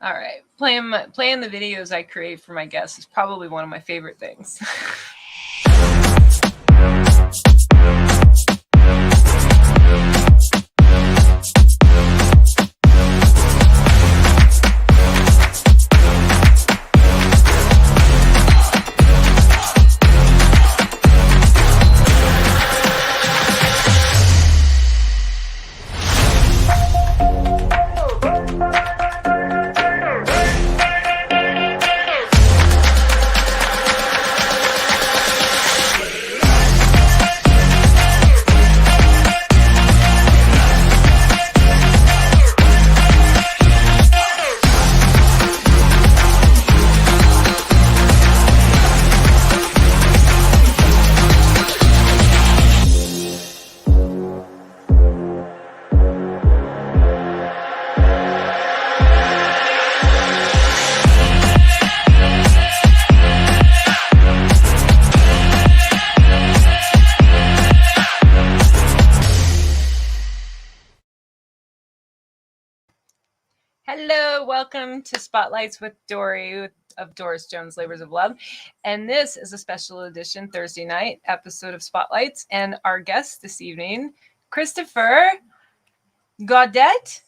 All right. Playing the videos I create for my guests is probably one of my favorite things. Hello, welcome to Spotlights with Dory of Doris Jones Labors of Love. And this is a special edition Thursday night episode of Spotlights. And our guest this evening, Christopher Gaudett.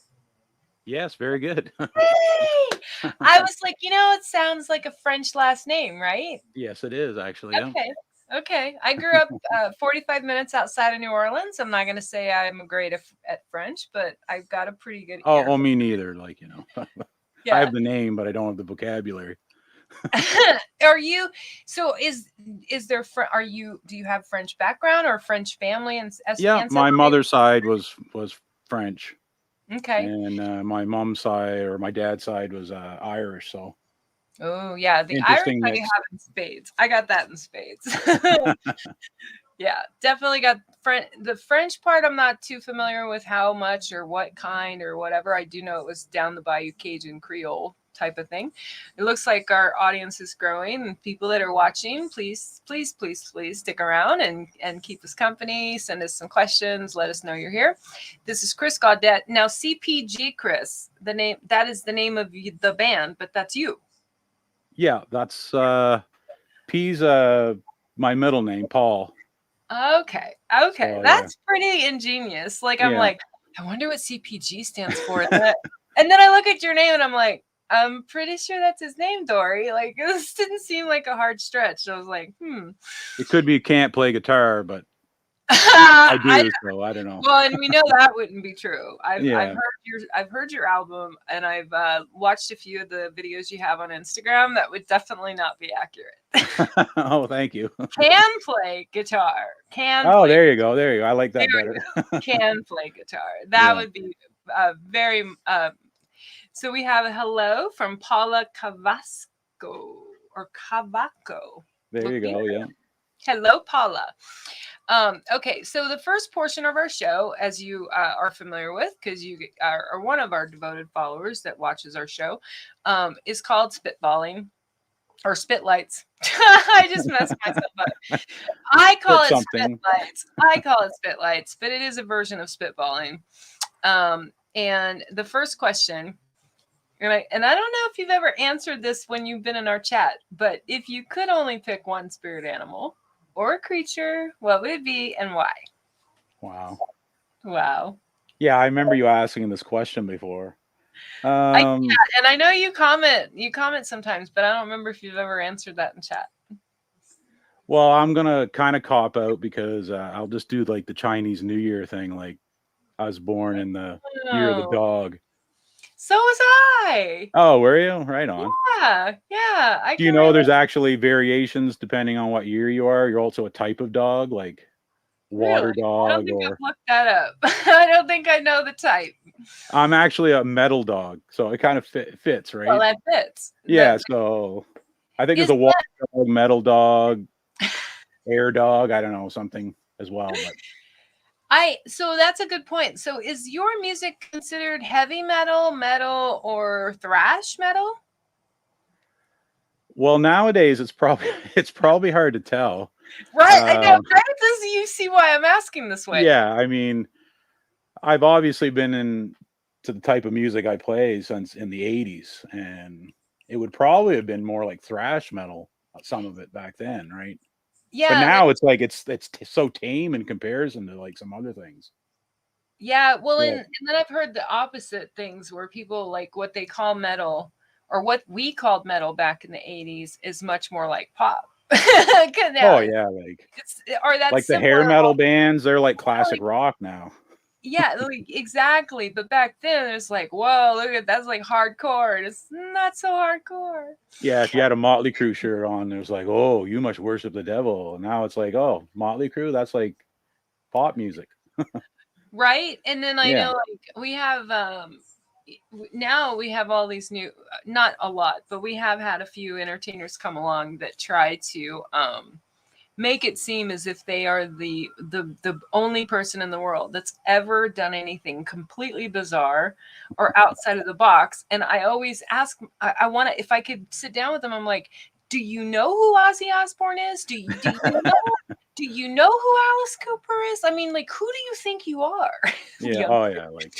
Yes, very good. Hey! I was like, it sounds like a French last name, right? Yes, it is actually. Okay. I grew up 45 minutes outside of New Orleans. I'm not going to say I'm great at French, but I've got a pretty good ear. Oh, me neither. Yeah. I have the name, but I don't have the vocabulary. Are you? So is there? Do you have French background or French family? And yeah, my mother's side was French. Okay. And my mom's side or my dad's side was Irish. So. Oh yeah, the Irish I have in spades. I got that in spades. Yeah, definitely got the French part. I'm not too familiar with how much or what kind or whatever. I do know it was down the bayou Cajun Creole type of thing. It looks like our audience is growing, and people that are watching, please stick around and keep us company. Send us some questions. Let us know you're here. This is Chris Gaudett. Now CPG, Chris, that is the name of the band, but that's you. Yeah, that's P's my middle name, Paul. Okay. So, that's pretty ingenious. I'm like, I wonder what CPG stands for. And then I look at your name and I'm like, I'm pretty sure that's his name, Dory. This didn't seem like a hard stretch. So I was like, It could be can't play guitar, but I do, so I don't know. Well, and we know that wouldn't be true. I've heard your album, and I've watched a few of the videos you have on Instagram. That would definitely not be accurate. Oh, thank you. Can play guitar. There you go. I like that better. Can play guitar. That would be very. So we have a hello from Paula Cavaco. There you go. Yeah. Hello, Paula. Okay, so the first portion of our show, as you are familiar with, because you are one of our devoted followers that watches our show, is called Spitballing or Spitlights. I just messed myself up. I call it Spitlights, but it is a version of Spitballing. And the first question, and I don't know if you've ever answered this when you've been in our chat, but if you could only pick one spirit animal or a creature, what would it be and why? Wow. Yeah, I remember you asking this question before. And I know you comment sometimes, but I don't remember if you've ever answered that in chat. Well, I'm gonna kind of cop out because I'll just do the Chinese New Year thing. Like I was born in the year of the dog. So was I. Oh, were you? Right on. Yeah. Do you know there's actually variations depending on what year you are? You're also a type of dog, like water dog. I don't think I've looked that up. I don't think I know the type. I'm actually a metal dog, so it kind of fits, right? Well, that fits. Yeah, so I think there's a water dog, metal dog, air dog. I don't know, something as well, but. So that's a good point. So is your music considered heavy metal, or thrash metal? Well, nowadays it's probably hard to tell. Right. I know. Right? Does you see why I'm asking this way? Yeah. I mean, I've obviously been to the type of music I play since in the 80s, and it would probably have been more like thrash metal, some of it back then, right? Yeah, but now like, it's like it's so tame in comparison to like some other things. Yeah, well, Yeah. and then I've heard the opposite things where people like what they call metal or what we called metal back in the 80s is much more like pop. Oh yeah, That's like the hair similar. metal bands, they're like classic rock now. Yeah, like, exactly. But back then it's like, whoa, look at that's like hardcore. It's not so hardcore. Yeah, if you had a Motley Crue shirt on, it was like, oh, you must worship the devil. And now it's like, oh, Motley Crue, that's like pop music. Right? And then I Yeah. know like we have now we have all these new, not a lot, but we have had a few entertainers come along that try to make it seem as if they are the only person in the world that's ever done anything completely bizarre or outside of the box. And I always ask, I want to, if I could sit down with them, I'm like, do you know who Ozzy Osbourne is? Do you know? Do you know who Alice Cooper is? I mean, like, who do you think you are? Yeah. Oh yeah. Like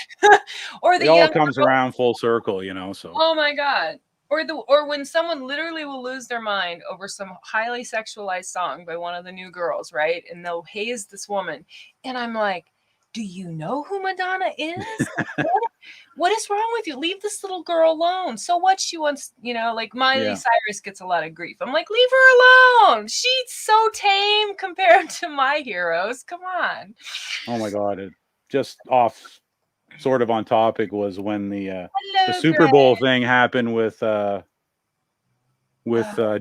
Or the it all young comes girl. around full circle, you know. So. Oh my god. Or when someone literally will lose their mind over some highly sexualized song by one of the new girls, right? And they'll haze this woman. And I'm like, do you know who Madonna is? What is wrong with you? Leave this little girl alone. So what? She wants, like Miley Cyrus gets a lot of grief. I'm like, leave her alone. She's so tame compared to my heroes. Come on. Oh my God. It just off sort of on topic was when the Super Greg. Bowl thing happened with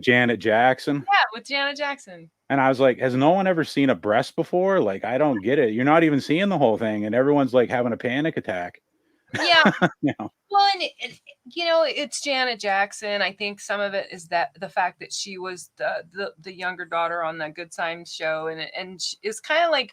Janet Jackson. Yeah, with Janet Jackson. And I was like, has no one ever seen a breast before? Like, I don't get it. You're not even seeing the whole thing. And everyone's like having a panic attack. Yeah. You know? Well, and it's Janet Jackson. I think some of it is that the fact that she was the younger daughter on the Good Times show, and it's kind of like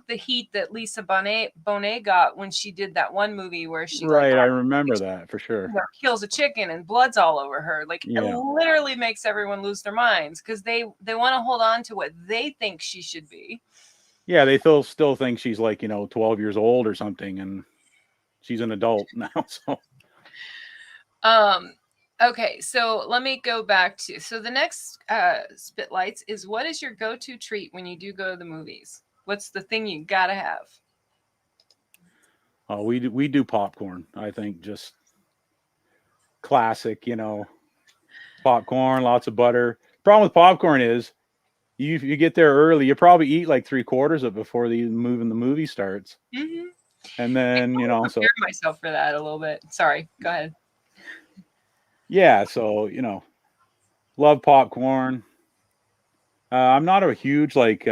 the heat that Lisa Bonet got when she did that one movie where she right. I remember that for sure. Kills a chicken and blood's all over her. Like it literally makes everyone lose their minds because they want to hold on to what they think she should be. Yeah, they still think she's like 12 years old or something, and she's an adult now. So. Okay, so let me go back to the next Spitlights is, what is your go-to treat when you do go to the movies? What's the thing you gotta have? Oh, we do popcorn. I think just classic, popcorn, lots of butter. Problem with popcorn is you get there early, you probably eat like 3/4 of it before the movie starts. Mm-hmm. And then I prepare myself for that a little bit. Sorry, go ahead. Yeah, so love popcorn. I'm not a huge like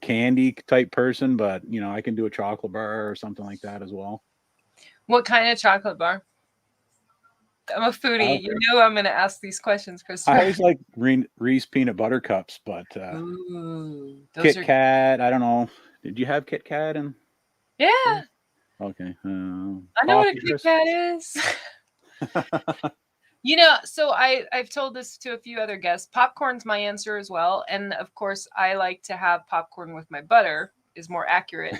candy type person, but I can do a chocolate bar or something like that as well. What kind of chocolate bar? I'm a foodie. You know I'm going to ask these questions, Christopher. I always like Reese peanut butter cups, but Kit Kat. I don't know. Did you have Kit Kat? Yeah. Okay. I know what a Kit Kat is. So I've told this to a few other guests. Popcorn's my answer as well, and of course I like to have popcorn with my butter. Is more accurate.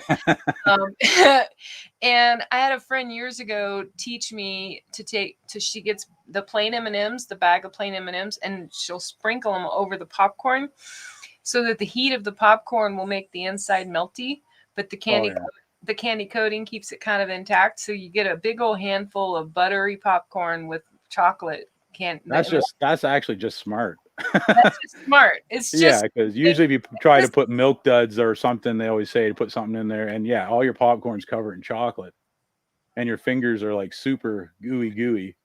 And I had a friend years ago teach me she gets the plain M&Ms, the bag of plain M&Ms, and she'll sprinkle them over the popcorn so that the heat of the popcorn will make the inside melty, but the candy coating keeps it kind of intact. So you get a big old handful of buttery popcorn with chocolate. That's actually just smart. That's just smart. It's just because usually if you try to put Milk Duds or something, they always say to put something in there, and all your popcorn's covered in chocolate, and your fingers are like super gooey.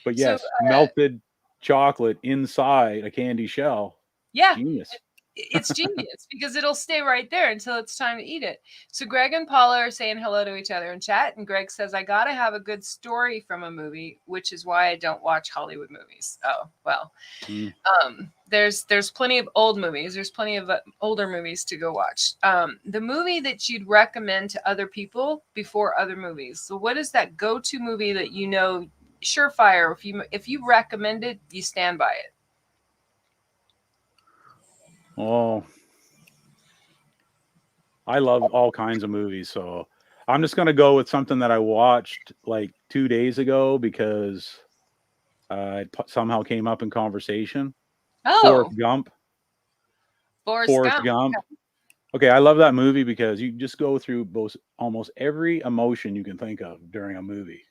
But yes, melted chocolate inside a candy shell. Yeah, genius. It's genius because it'll stay right there until it's time to eat it. So Greg and Paula are saying hello to each other in chat, and Greg says, I gotta have a good story from a movie, which is why I don't watch Hollywood movies. Oh, well. There's plenty of old movies. There's plenty of older movies to go watch. The movie that you'd recommend to other people before other movies. So what is that go-to movie that surefire, if you recommend it, you stand by it? Oh, I love all kinds of movies. So I'm just gonna go with something that I watched like 2 days ago because it somehow came up in conversation. Oh, Forrest Forrest Gump. Gump. Okay, I love that movie because you just go through almost every emotion you can think of during a movie.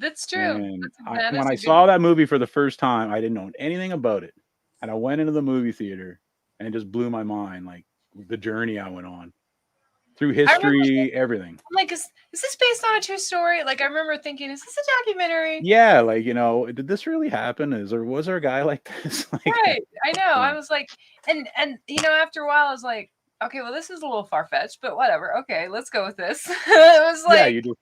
That's true. And That when is I a saw good. that movie for the first time, I didn't know anything about it, and I went into the movie theater, and it just blew my mind, like the journey I went on through I remember history, everything. I'm like, is this based on a true story? Like, I remember thinking, is this a documentary? Yeah, like did this really happen? Was there a guy like this? Like, Right. I know. yeah. I was like, and after a while, I was like, okay, well, this is a little far fetched, but whatever. Okay, let's go with this. It was Yeah, like, you just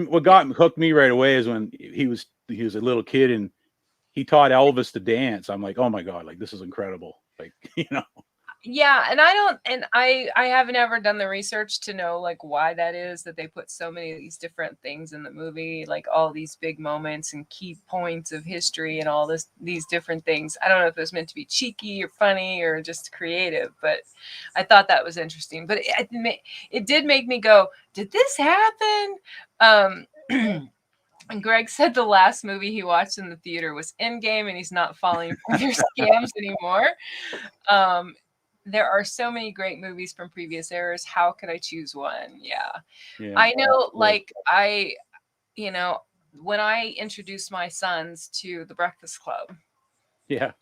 what hooked me right away is when he was a little kid and he taught Elvis to dance. I'm like, oh my god, like this is incredible. Like yeah, and I haven't ever done the research to know like why that is that they put so many of these different things in the movie, like all these big moments and key points of history and all these different things. I don't know if it was meant to be cheeky or funny or just creative, but I thought that was interesting. But it did make me go, did this happen? And Greg said the last movie he watched in the theater was Endgame, and he's not falling for their scams anymore. There are so many great movies from previous eras. How could I choose one? Yeah. I know, like, when I introduced my sons to the Breakfast Club, yeah.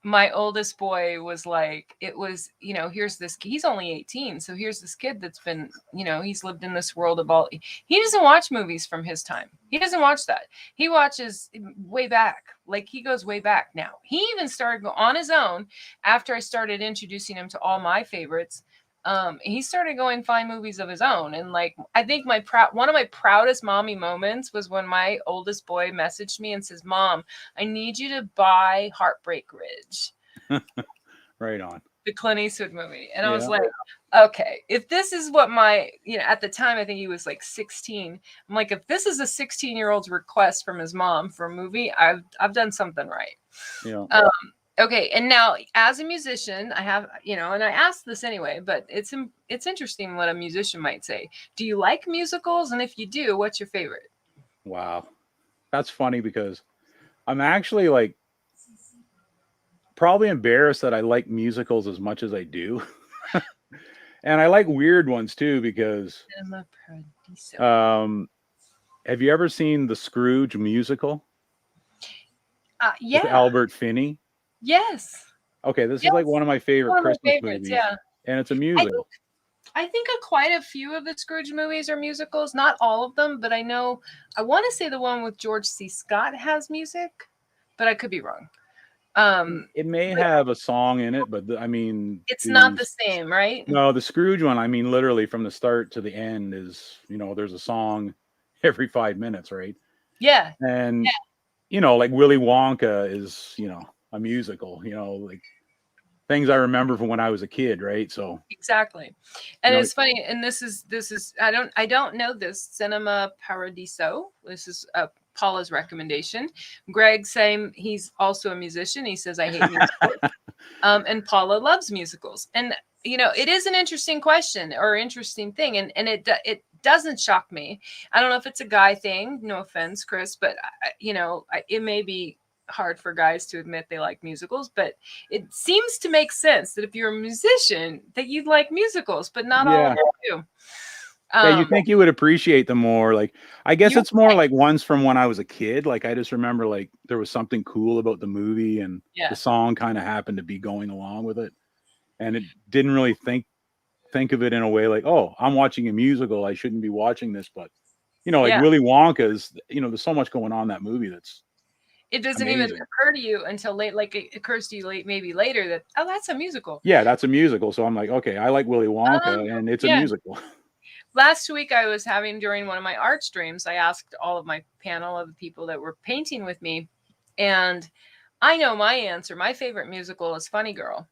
my oldest boy was like, here's this, he's only 18. So here's this kid that's been, he's lived in this world of all, he doesn't watch movies from his time. He doesn't watch that. He watches way back. Like he goes way back now. He even started on his own after I started introducing him to all my favorites. He started going find movies of his own. And like, I think one of my proudest mommy moments was when my oldest boy messaged me and says, Mom, I need you to buy Heartbreak Ridge. Right on. The Clint Eastwood movie. And I was like, okay, if this is what at the time, I think he was like 16. I'm like, if this is a 16-year-old's request from his mom for a movie, I've done something right. Yeah. Okay, and now as a musician, I have, and I asked this anyway, but it's interesting what a musician might say. Do you like musicals? And if you do, what's your favorite? Wow. That's funny because I'm actually like probably embarrassed that I like musicals as much as I do. And I like weird ones too because have you ever seen the Scrooge Musical? Yeah. With Albert Finney? Yes. Okay, this is like one of my favorite Christmas movies. Yeah. And it's a musical. I think quite a few of the Scrooge movies are musicals. Not all of them, but I want to say the one with George C. Scott has music, but I could be wrong. It may have a song in it, but it's not the same, right? No, the Scrooge one, literally from the start to the end is, there's a song every 5 minutes, right? Yeah. And like Willy Wonka is, a musical, like things I remember from when I was a kid, right? So exactly. And it's funny, and this is I don't know this Cinema Paradiso. This is Paula's recommendation. Greg saying he's also a musician. He says I hate musicals. And Paula loves musicals. And it is an interesting question or interesting thing, and it doesn't shock me. I don't know if it's a guy thing. No offense, Chris, but it may be hard for guys to admit they like musicals, but it seems to make sense that if you're a musician that you'd like musicals, but not all of them do. Yeah, you think you would appreciate them more. Like, I guess it's more like ones from when I was a kid. Like, I just remember like there was something cool about the movie and the song kind of happened to be going along with it. And it didn't really think of it in a way like, oh, I'm watching a musical. I shouldn't be watching this. But, like Willy Wonka's, there's so much going on in that movie that's it doesn't even occur to you until late, like it occurs to you maybe later that, oh, that's a musical. Yeah, that's a musical. So I'm like, okay, I like Willy Wonka and it's a musical. Last week I was during one of my art streams, I asked all of my panel of the people that were painting with me, and I know my answer. My favorite musical is Funny Girl.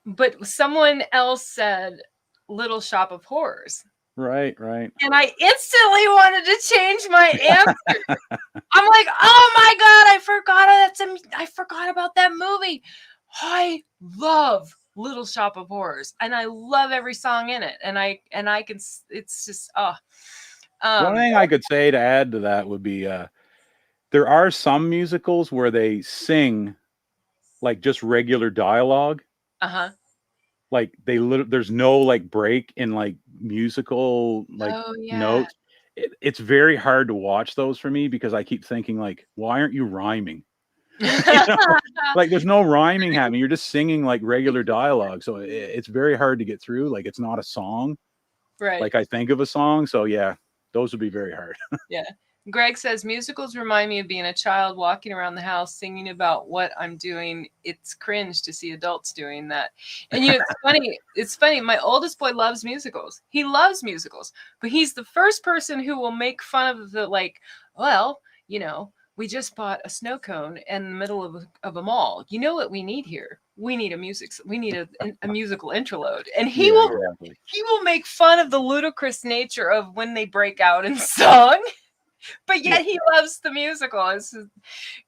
But someone else said Little Shop of Horrors. Right. And I instantly wanted to change my answer. I'm like, oh my God, I forgot about that movie. I love Little Shop of Horrors, and I love every song in it, and I can, it's just the only thing I could say to add to that would be there are some musicals where they sing like just regular dialogue. Like there's no like break in like musical like notes. It's very hard to watch those for me because I keep thinking like, why aren't you rhyming? Like there's no rhyming happening. You're just singing like regular dialogue. So it's very hard to get through. Like it's not a song. Right. Like I think of a song. So yeah, those would be very hard. Yeah. Greg says musicals remind me of being a child walking around the house singing about what I'm doing. It's cringe to see adults doing that. And it's funny. It's funny. My oldest boy loves musicals. He loves musicals, but he's the first person who will make fun of the like, well, we just bought a snow cone in the middle of a mall. You know what we need here? We need a musical interlude. And he will make fun of the ludicrous nature of when they break out in song. But yet he loves the musical. It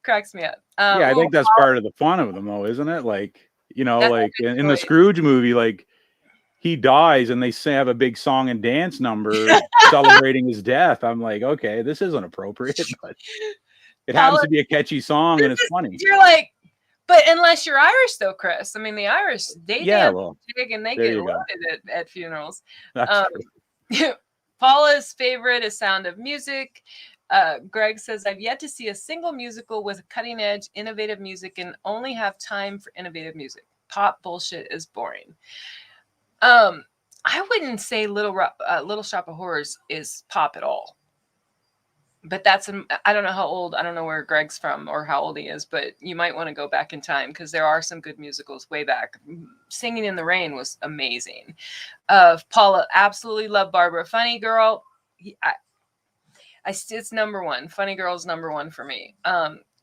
cracks me up. I think that's part of the fun of them, though, isn't it? Like, like in the Scrooge movie, like he dies and they have a big song and dance number celebrating his death. I'm like, okay, this isn't appropriate, but it happens to be a catchy song and it's funny. You're like, but unless you're Irish, though, Chris. I mean, the Irish, they dance big and they get loaded at funerals. That's true. Paula's favorite is Sound of Music. Greg says, I've yet to see a single musical with cutting edge, innovative music and only have time for innovative music. Pop bullshit is boring. I wouldn't say Little Shop of Horrors is pop at all. But I don't know how old, I don't know where Greg's from or how old he is, but you might want to go back in time because there are some good musicals way back. Singing in the Rain was amazing. Paula, absolutely love Barbara. Funny Girl, it's number one. Funny Girl's number one for me.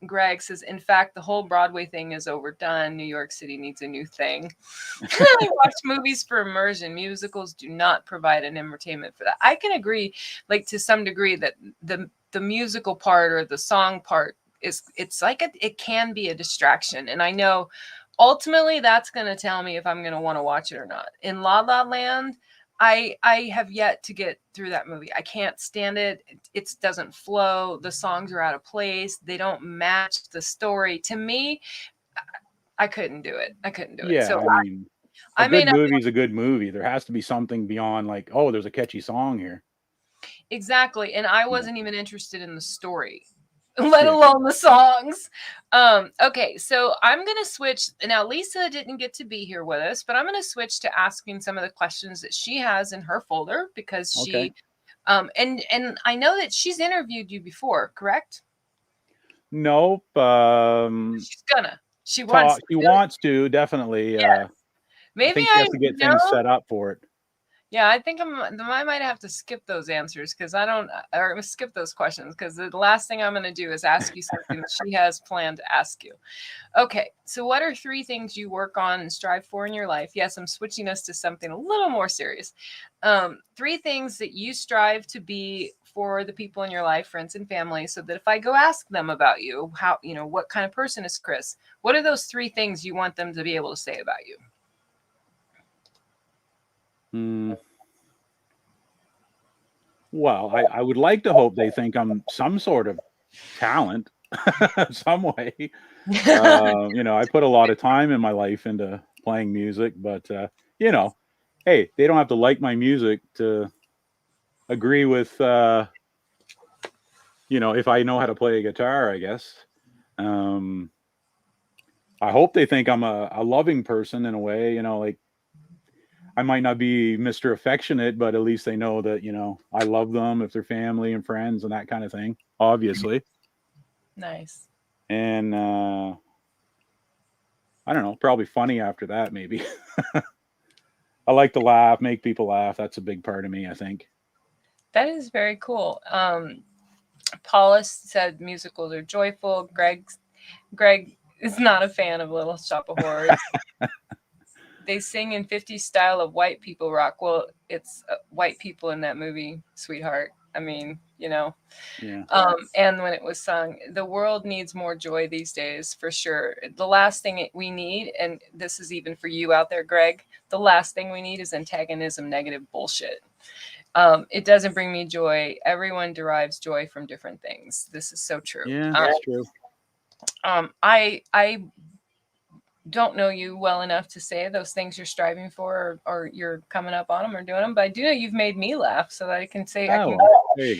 Greg says, in fact, the whole Broadway thing is overdone. New York City needs a new thing. I watch movies for immersion. Musicals do not provide an entertainment for that. I can agree, like to some degree, that the musical part or the song part it's like it can be a distraction. And I know ultimately that's going to tell me if I'm going to want to watch it or not. In La La Land, I have yet to get through that movie. I can't stand it. It doesn't flow. The songs are out of place. They don't match the story. To me, I couldn't do it. Yeah, so I mean, a good movie is a good movie. There has to be something beyond like, oh, there's a catchy song here. Exactly. And I wasn't even interested in the story, let alone the songs. Okay, so I'm going to switch. Now, Lisa didn't get to be here with us, but I'm going to switch to asking some of the questions that she has in her folder because she, and I know that she's interviewed you before, correct? Nope. She wants to, definitely. Yes. Maybe I think she has to get things set up for it. Yeah, I think I might have to skip those answers or skip those questions because the last thing I'm going to do is ask you something that she has planned to ask you. Okay, so what are 3 things you work on and strive for in your life? Yes, I'm switching us to something a little more serious. 3 things that you strive to be for the people in your life, friends and family, so that if I go ask them about you, how, what kind of person is Chris? What are those 3 things you want them to be able to say about you? Well, I would like to hope they think I'm some sort of talent, some way. I put a lot of time in my life into playing music, but hey, they don't have to like my music to agree with, if I know how to play a guitar, I guess. I hope they think I'm a loving person in a way, like. I might not be Mr. Affectionate, but at least they know that, I love them if they're family and friends and that kind of thing, obviously. Nice. And I don't know, probably funny after that, maybe. I like to laugh, make people laugh. That's a big part of me, I think. That is very cool. Paula said musicals are joyful. Greg is not a fan of Little Shop of Horrors. They sing in 50s style of white people rock. Well, it's white people in that movie, sweetheart. I mean, you know. Yeah. And when it was sung, the world needs more joy these days, for sure. The last thing we need, and this is even for you out there, Greg, the last thing we need is antagonism, negative bullshit. It doesn't bring me joy. Everyone derives joy from different things. This is so true. Yeah, that's true. I don't know you well enough to say those things you're striving for, or you're coming up on them or doing them, but I do know you've made me laugh, so that I can say, there you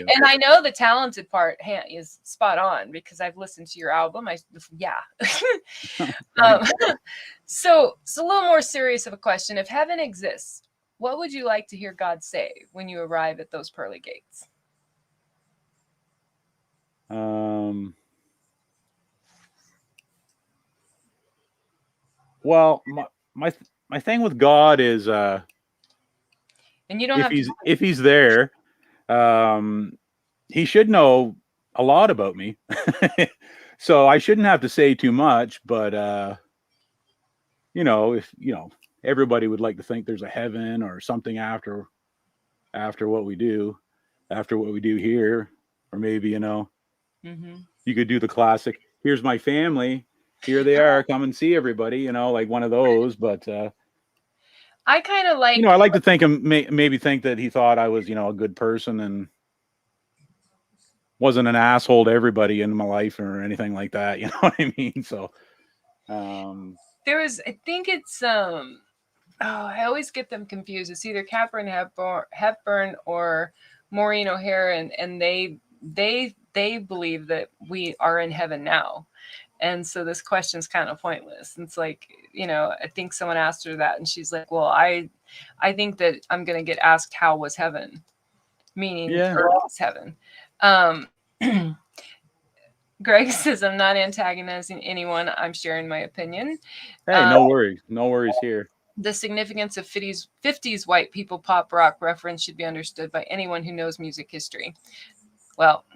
go. And I know the talented part is spot on because I've listened to your album. So it's a little more serious of a question. If heaven exists, what would you like to hear God say when you arrive at those pearly gates? Well, my thing with God is, and you don't if he's there, he should know a lot about me. So I shouldn't have to say too much, but if everybody would like to think there's a heaven or something after what we do here, or maybe you could do the classic, here's my family, here they are, come and see everybody, like one of those. But I kind of like, I like to think maybe think that he thought I was a good person and wasn't an asshole to everybody in my life or anything like that. You know what I mean? So I think it's I always get them confused. It's either Catherine Hepburn or Maureen O'Hara, and they believe that we are in heaven now. And so this question's kind of pointless. It's like, I think someone asked her that and she's like, well, I think that I'm going to get asked, how was heaven? Meaning, earth is heaven. Greg says, I'm not antagonizing anyone. I'm sharing my opinion. Hey, no worries. No worries here. The significance of 50s white people pop rock reference should be understood by anyone who knows music history. Well,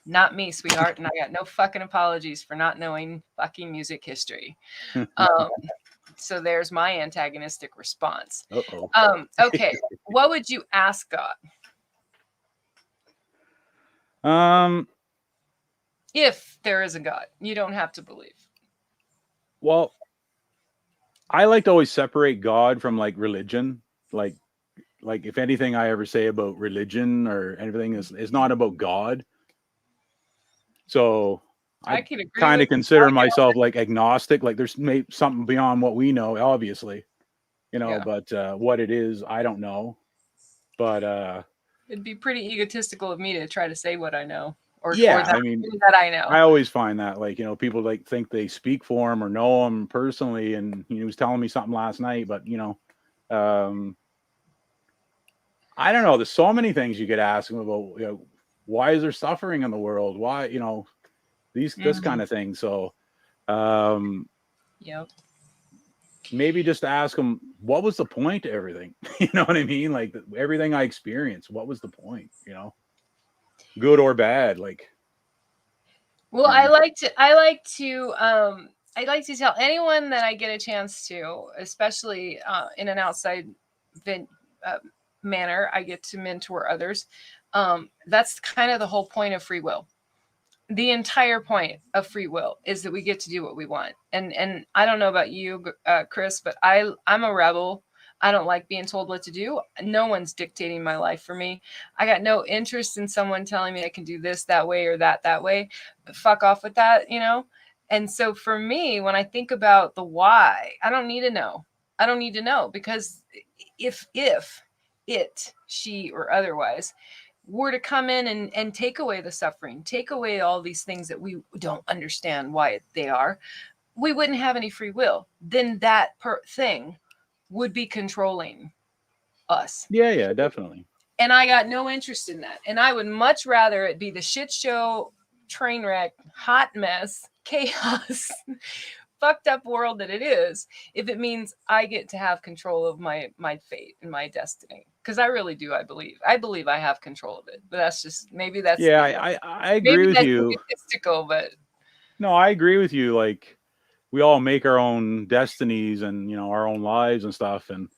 not me, sweetheart, and I got no fucking apologies for not knowing fucking music history. So there's my antagonistic response. Okay, what would you ask God? If there is a God, you don't have to believe. Well, I like to always separate God from like religion. Like if anything I ever say about religion or anything is not about God. So I kind of consider myself like agnostic. Like there's something beyond what we know, obviously, but what it is, I don't know. But it'd be pretty egotistical of me to try to say what I know. Or that I know. I always find that people like think they speak for him or know him personally, and he was telling me something last night, but I don't know. There's so many things you could ask him about. Why is there suffering in the world? Why this kind of thing. So maybe just ask him, what was the point to everything? You know what I mean? Like everything I experienced, what was the point? Good or bad, like. Well, I like to tell anyone that I get a chance to, especially in an outside manner, I get to mentor others. That's kind of the whole point of free will. The entire point of free will is that we get to do what we want. And I don't know about you, Chris, but I'm a rebel. I don't like being told what to do. No one's dictating my life for me. I got no interest in someone telling me I can do this that way or that way. Fuck off with that, And so for me, when I think about the why, I don't need to know. I don't need to know, because if it, she, or otherwise were to come in and take away the suffering, take away all these things that we don't understand why they are, we wouldn't have any free will. Then that thing would be controlling us. Yeah, definitely. And I got no interest in that. And I would much rather it be the shit show, train wreck, hot mess, chaos, fucked up world that it is, if it means I get to have control of my fate and my destiny. Because I really do. I believe I have control of it. But that's just, maybe that's, I agree with you. Egotistical, but no, I agree with you. Like, we all make our own destinies and our own lives and stuff, and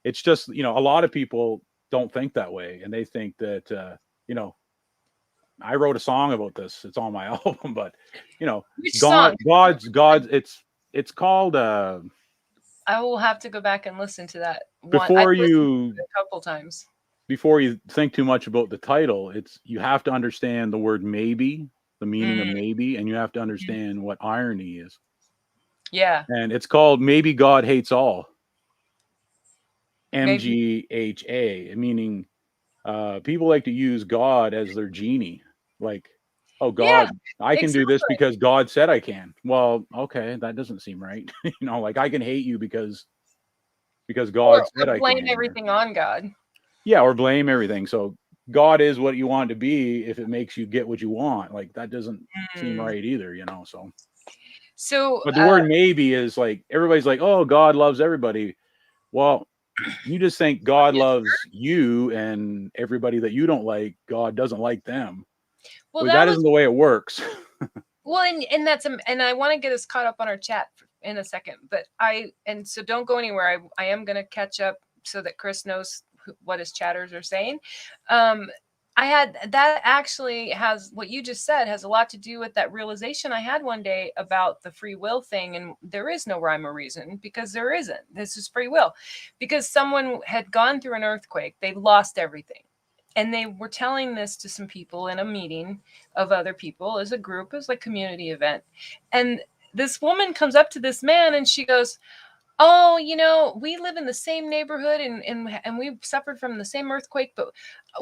it's just a lot of people don't think that way, and they think that I wrote a song about this. It's on my album, but you know, Which God's, it's called, I will have to go back and listen to that one. Before I've listened you, to it a couple times. Before you think too much about the title, you have to understand the word maybe, the meaning of maybe, and you have to understand what irony is. Yeah. And it's called Maybe God Hates All. MGHA, meaning people like to use God as their genie. Like, oh, God, I can do this because God said I can. Well, okay, that doesn't seem right. You know, like I can hate you because God said I can. Blame everything on God. Yeah, or blame everything. So God is what you want to be if it makes you get what you want. Like that doesn't seem right either, you know. So but the word maybe is like everybody's like, oh, God loves everybody. Well, you just think God loves you and everybody that you don't like, God doesn't like them. Well, that isn't the way it works. Well, and that's and I want to get us caught up on our chat in a second, but so don't go anywhere. I am going to catch up so that Chris knows what his chatters are saying. I had that actually has what you just said has a lot to do with that realization I had one day about the free will thing. And there is no rhyme or reason because there isn't. This is free will because someone had gone through an earthquake. They lost everything. And they were telling this to some people in a meeting of other people as a group, as a community event. And this woman comes up to this man and she goes, oh, you know, we live in the same neighborhood and we suffered from the same earthquake, but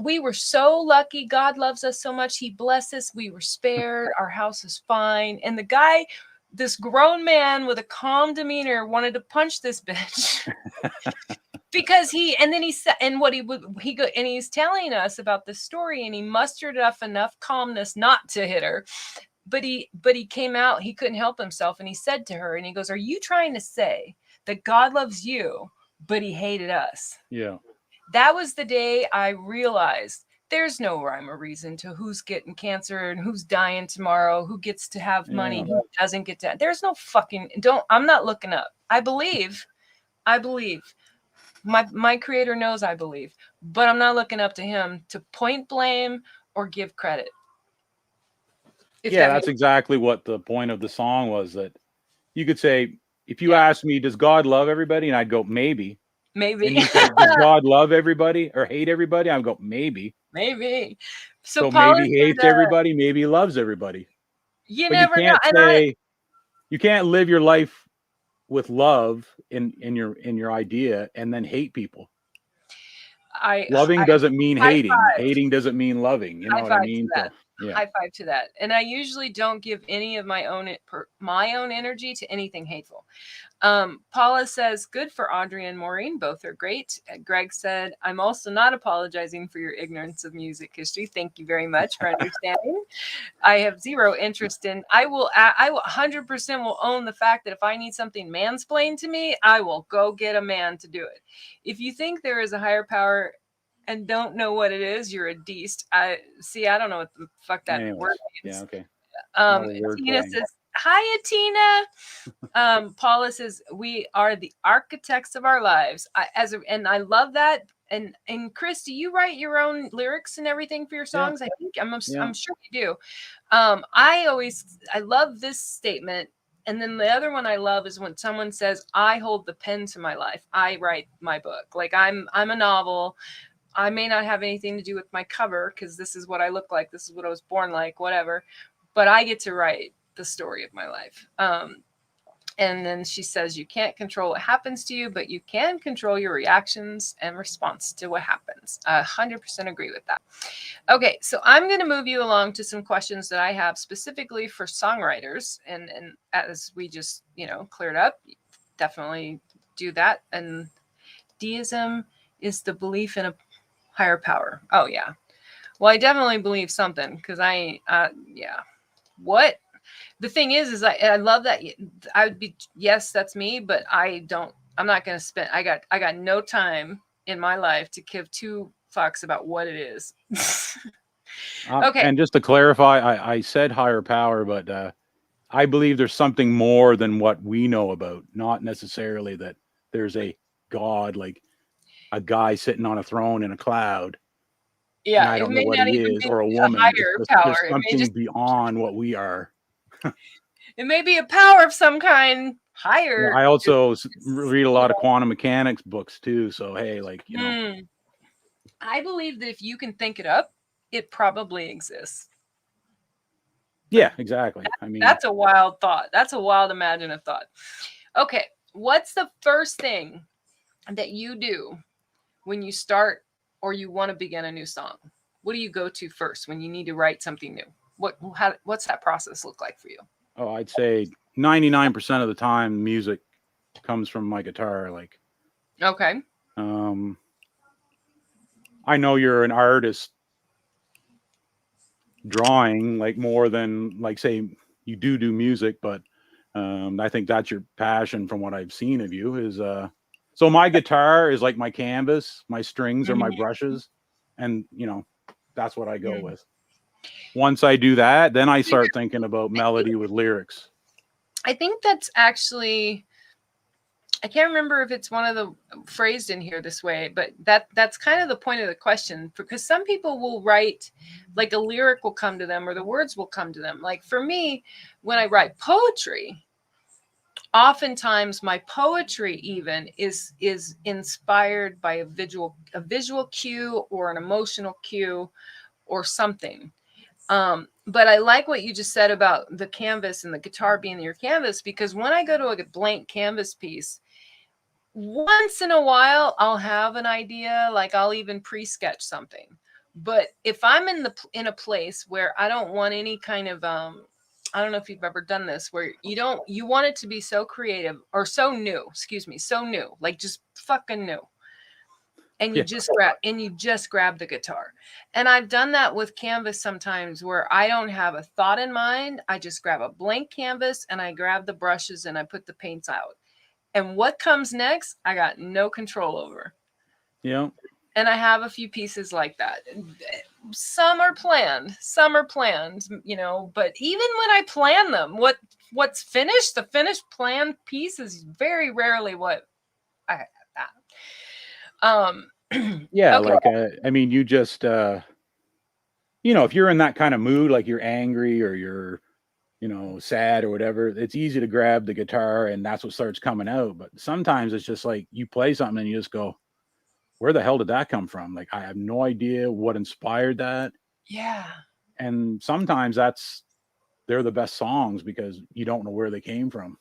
we were so lucky. God loves us so much. He blessed us. We were spared. Our house is fine. And the guy, this grown man with a calm demeanor, wanted to punch this bitch. Because he's telling us about this story and he mustered enough calmness not to hit her. But he came out, he couldn't help himself. And he said to her, and he goes, are you trying to say that God loves you, but he hated us? Yeah. That was the day I realized there's no rhyme or reason to who's getting cancer and who's dying tomorrow, who gets to have money, who doesn't get to. There's no I'm not looking up. I believe. My creator knows I believe, but I'm not looking up to him to point blame or give credit. That's exactly what the point of the song was, that you could say, if you ask me, does God love everybody? And I'd go, maybe. And you say, does God love everybody or hate everybody? I'd go, maybe. Maybe. So maybe he hates everybody, maybe he loves everybody. You never know. You can't live your life with love in your idea and then hate people. Loving doesn't mean hating. Hating doesn't mean loving. You know what I mean? High five to that. And I usually don't give any of my own energy to anything hateful. Paula says, good for Audrey and Maureen. Both are great. Greg said, I'm also not apologizing for your ignorance of music history. Thank you very much for understanding. I have zero interest in, I will 100% will own the fact that if I need something mansplained to me, I will go get a man to do it. If you think there is a higher power and don't know what it is, you're a deist. I don't know what the fuck that word means. Yeah, okay. Tina says, hi, Tina. Paula says, we are the architects of our lives. And I love that. And Chris, do you write your own lyrics and everything for your songs? Yeah. I'm sure you do. I love this statement. And then the other one I love is when someone says, I hold the pen to my life. I write my book. Like I'm a novel. I may not have anything to do with my cover because this is what I look like. This is what I was born like, whatever. But I get to write the story of my life. And then she says, you can't control what happens to you, but you can control your reactions and response to what happens. 100% agree with that. Okay, so I'm going to move you along to some questions that I have specifically for songwriters. And as we just, cleared up, definitely do that. And deism is the belief in a higher power. Oh, yeah. Well, I definitely believe something because What? The thing is I love that. I would be, yes, that's me, but I'm not going to spend, I got no time in my life to give two fucks about what it is. Okay. And just to clarify, I said higher power, but I believe there's something more than what we know about, not necessarily that there's a God, like a guy sitting on a throne in a cloud. Yeah, and I don't know what he is, or a a woman. higher power. There's something beyond what we are. It may be a power of some kind higher. I also read a lot of quantum mechanics books too. So, hey, like, you know. I believe that if you can think it up, it probably exists. Yeah, exactly. I mean, that's a wild thought. That's a wild imaginative thought. Okay. What's the first thing that you do when you start or you want to begin a new song? What do you go to first when you need to write something new? What's that process look like for you? Oh, I'd say 99% of the time music comes from my guitar. Like, okay. I know you're an artist drawing like more than like, say, you do music, but I think that's your passion from what I've seen of you is so my guitar is like my canvas, my strings are my brushes, and you know, that's what I go with. Once I do that, then I start thinking about melody with lyrics. I think that's actually, I can't remember if it's one of the phrased in here this way, but that's kind of the point of the question, because some people will write like a lyric will come to them or the words will come to them. Like for me, when I write poetry, oftentimes my poetry even is inspired by a visual cue or an emotional cue or something. But I like what you just said about the canvas and the guitar being your canvas, because when I go to a blank canvas piece, once in a while I'll have an idea, like I'll even pre-sketch something. But if I'm in a place where I don't want any kind of I don't know if you've ever done this, where you want it to be so creative or so new, so new, like just fucking new. And you just grab the guitar. And I've done that with canvas sometimes where I don't have a thought in mind. I just grab a blank canvas and I grab the brushes and I put the paints out. And what comes next, I got no control over. Yeah. And I have a few pieces like that. Some are planned, you know, but even when I plan them, what's finished, the finished planned piece is very rarely what I have. Yeah, okay. Like I mean, you just you know, if you're in that kind of mood, like you're angry or you're, you know, sad or whatever, it's easy to grab the guitar and that's what starts coming out. But sometimes it's just like you play something and you just go, where the hell did that come from? Like, I have no idea what inspired that. Yeah. And sometimes they're the best songs because you don't know where they came from.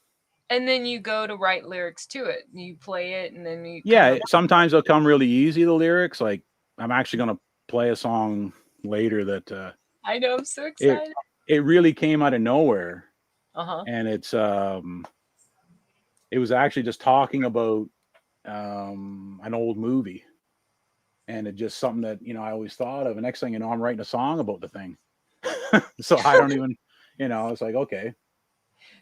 And then you go to write lyrics to it. You play it and then you sometimes they'll come really easy, the lyrics. Like I'm actually going to play a song later that I know, I'm so excited. It really came out of nowhere. And it was actually just talking about an old movie. And it's just something that, you know, I always thought of. And next thing you know, I'm writing a song about the thing. So I don't even, you know, it's like, okay.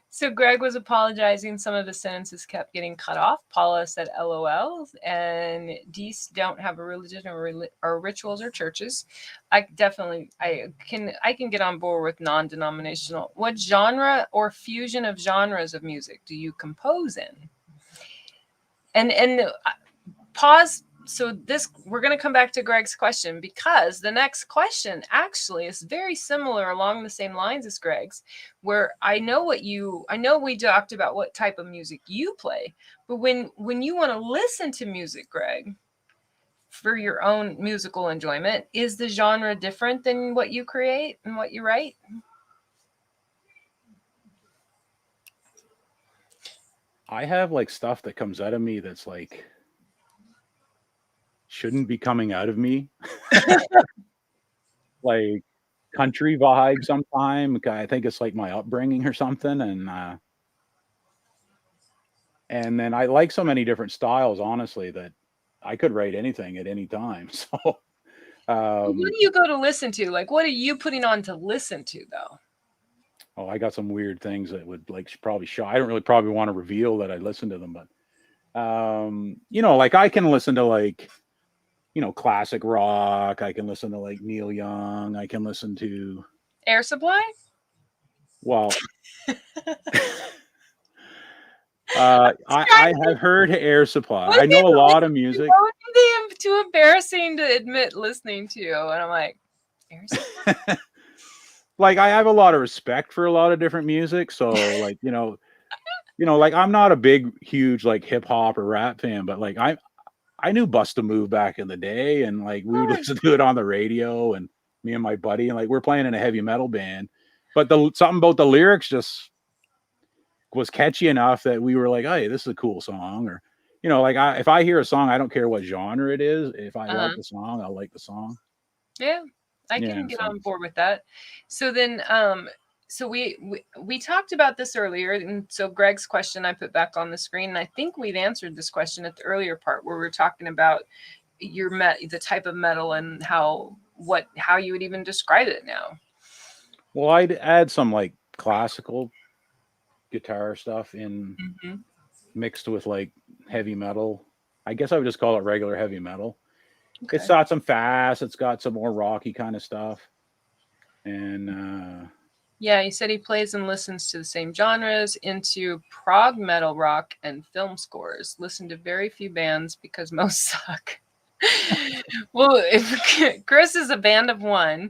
So Greg was apologizing. Some of the sentences kept getting cut off. Paula said LOL. And Dees don't have a religion or rituals or churches. I can get on board with non-denominational. What genre or fusion of genres of music do you compose in? And pause. So we're going to come back to Greg's question, because the next question actually is very similar along the same lines as Greg's, where I know we talked about what type of music you play, but when you want to listen to music, Greg, for your own musical enjoyment, is the genre different than what you create and what you write? I have like stuff that comes out of me that's like shouldn't be coming out of me. Like country vibe sometime. I think it's like my upbringing or something. And then I like so many different styles, honestly, that I could write anything at any time. So what do you go to listen to? Like, what are you putting on to listen to though? Oh, I got some weird things that would like probably show. I don't really probably want to reveal that I listen to them, but you know, like I can listen to like, you know, classic rock. I can listen to like Neil Young. I can listen to Air Supply. Well, I have heard Air Supply. I know a lot of music. What would be too embarrassing to admit listening to? And I'm like, Air Supply? Like, I have a lot of respect for a lot of different music. So, like, like, I'm not a big, huge, like, hip hop or rap fan, but like, I knew Bust a Move back in the day, and like, we would listen to it on the radio, and me and my buddy, and like, we're playing in a heavy metal band, but something about the lyrics just was catchy enough that we were like, hey, this is a cool song. Or, like, if I hear a song, I don't care what genre it is. If I like the song, I'll like the song. Yeah, I can get on board with that. So then, so we talked about this earlier, and so Greg's question I put back on the screen, and I think we've answered this question at the earlier part where we're talking about the type of metal and how you would even describe it now. Well, I'd add some like classical guitar stuff in, mixed with like heavy metal. I guess I would just call it regular heavy metal. Okay. It's got some fast, it's got some more rocky kind of stuff. And yeah, he said he plays and listens to the same genres, into prog metal, rock, and film scores. Listen to very few bands because most suck. Well, if Chris is a band of one.